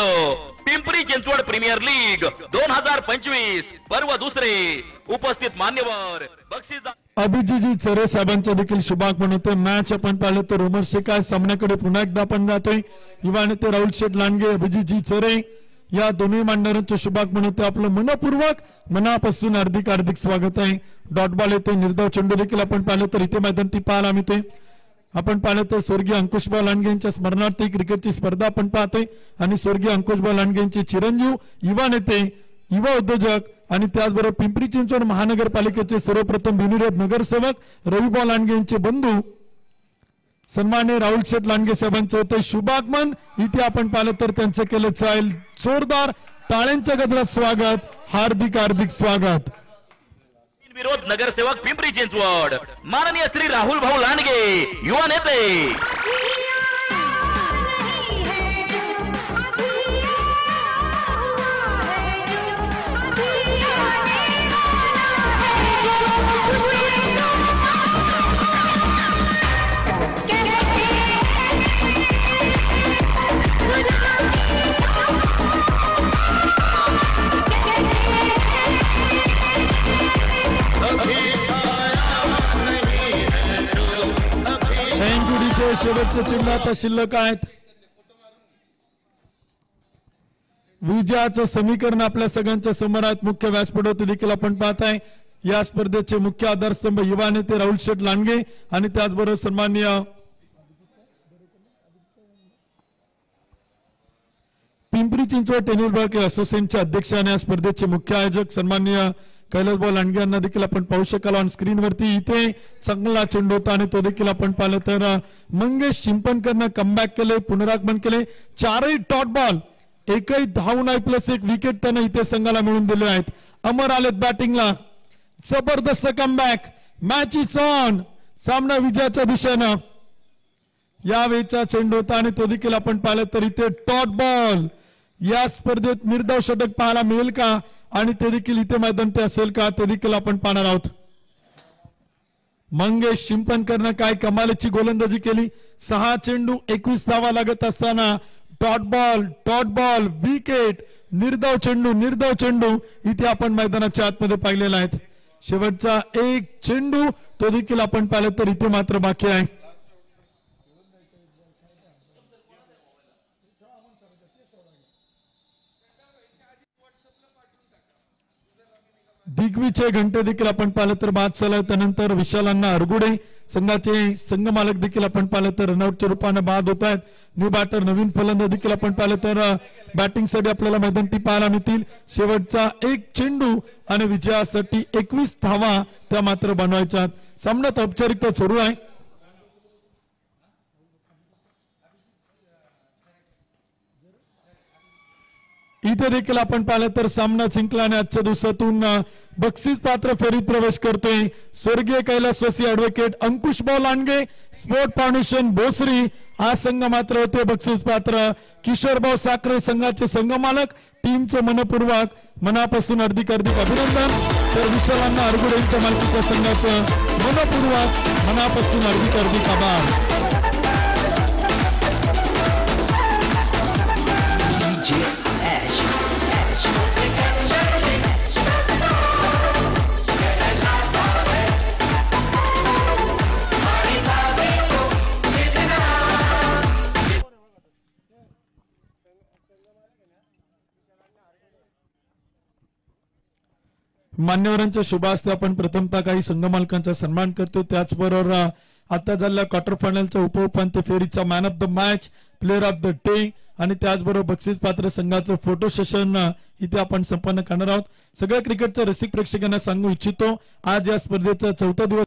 पिंपरी चिंचवड प्रीमियर लीग 2025 पर्व 2. उपस्थित मान्यवर बक्षीस अभिजीजी चरे साहेबांच्या देखील शुभागमन होते. मॅच आपण पाहिलं तर रोमर शेकाय सामन्याकडे पुन्हा एकदा आपण जातोय. युवा नेते राहुल शेठ लांडगे, अभिजीजी चरे या दोन्ही मांडणाऱ्यांचे शुभागमन होते. आपलं मनपूर्वक मनापासून हार्दिक स्वागत आहे. डॉट बॉल येते. निर्धाव चेंडू देखील आपण पाहिलं तर इथे मैदान ती पाहायला मिळते. आपण पाहिलं तर स्वर्गीय अंकुशभाऊ लांडगे यांच्या स्मरणार्थ क्रिकेटची स्पर्धा आपण पाहतोय आणि स्वर्गीय अंकुशभाऊ लांडगे यांचे चिरंजीव, युवा नेते, युवा उद्योजक आणि त्याचबरोबर पिंपरी चिंचवड महानगरपालिकेचे सर्वप्रथम बिनविरोध नगरसेवक रविभाऊ लांडगे यांचे बंधू सन्मान्य राहुल शेठ लांडगे साहेबांचे होते शुभागमन. इथे आपण पाहिलं तर त्यांचं केलं जाईल जोरदार टाळ्यांच्या गजरात स्वागत. हार्दिक स्वागत. विरोध नगरसेवक पिंपरी चिंचवड माननीय श्री राहुल भाऊ लांडगे युवा नेते. शेवटचे चिन्ह आता शिल्लक आहेत. विजयाचं समीकरण आपल्या सगळ्यांच्या समोर आहेत. मुख्य व्यासपीठावरती देखील आपण पाहताय. या स्पर्धेचे मुख्य आधारस्तंभ युवा नेते राहुल शेठ लांडगे आणि त्याचबरोबर सन्माननीय पिंपरी चिंचवड टेनिस असोसिएशनचे अध्यक्ष आणि या स्पर्धेचे मुख्य आयोजक सन्माननीय कैलासभाऊ लांडगे यांना देखील आपण पाहू शकाल ऑन स्क्रीन वरती. इथे चांगला चेंडू होता आणि तो देखील आपण पाहिलं तर मंगेश शिंपणकरनं कमबॅक केले, पुनरागमन केले. 4ही डॉट बॉल, एकही धाव नाही प्लस 1 विकेट त्यानं इथे संघाला मिळून दिले आहेत. अमर आलेत बॅटिंगला. जबरदस्त कमबॅक. Match is on. सामना विजयाच्या दिशेनं. यावेळीचा चेंडू होता आणि तो देखील आपण पाहिलं तर इथे डॉट बॉल. या स्पर्धेत निर्धाव षटक पाहायला मिळेल का आणि ते देखील इथे मैदान ते असेल का ते देखील आपण पाहणार आहोत. मंगेश शिंपणकरनं काय कमालीची गोलंदाजी केली. 6 चेंडू 21 धावा लागत असताना डॉट बॉल विकेट. निर्धाव चेंडू इथे आपण मैदानाच्या आतमध्ये पाहिलेला आहे. शेवटचा 1 चेंडू तो देखील आपण पाहिलं तर इथे मात्र बाकी आहे. दिग्विजय घंटे देखील आपण पाहिलं तर बाद झाला. त्यानंतर विशालांना अरगुडे संघाचे संघ मालक देखील आपण पाहिलं तर रनआउटच्या रूपाने बाद होत आहेत. न्यू बॅटर नवीन फलंदाज देखील आपण पाहिलं तर बॅटिंगसाठी आपल्याला मैदानी पाहायला मिळतील. शेवटचा एक चेंडू आणि विजयासाठी 21 धावा त्या मात्र बनवायच्या. सामन्यात औपचारिकता सुरू आहे. इथे देखील आपण पाहिलं तर सामना जिंकला आणि आजच्या दिवसातून बक्षीस पात्र फेरीत प्रवेश करतोय स्वर्गीय कैलासवासी advocate अंकुशभाऊ Landge sport foundation Bhosari. हा संघ मात्र होते बक्षीस पात्र. किशोरभाऊ साखरे संघाचे संघ मालक टीमचे मनपूर्वक मनापासून हार्दिक अभिनंदन. तर विशालांना अरगुडेंच्या मालकीच्या संघाचं मनपूर्वक मनापासून हार्दिक आभार. मान्यवरांच्या शुभ हस्ते आपण प्रथमतः काही संघ मालकांचा सन्मान करतो. त्याचबरोबर आता झालेल्या क्वार्टर फायनलच्या उपउपांत्य फेरीचा man of the match, player of the day आणि त्याचबरोबर बक्षीस पात्र संघाचं फोटो सेशन इथे आपण संपन्न करणार आहोत. सगळ्या क्रिकेटच्या रसिक प्रेक्षकांना सांगू इच्छितो आज या स्पर्धेचा 4था दिवस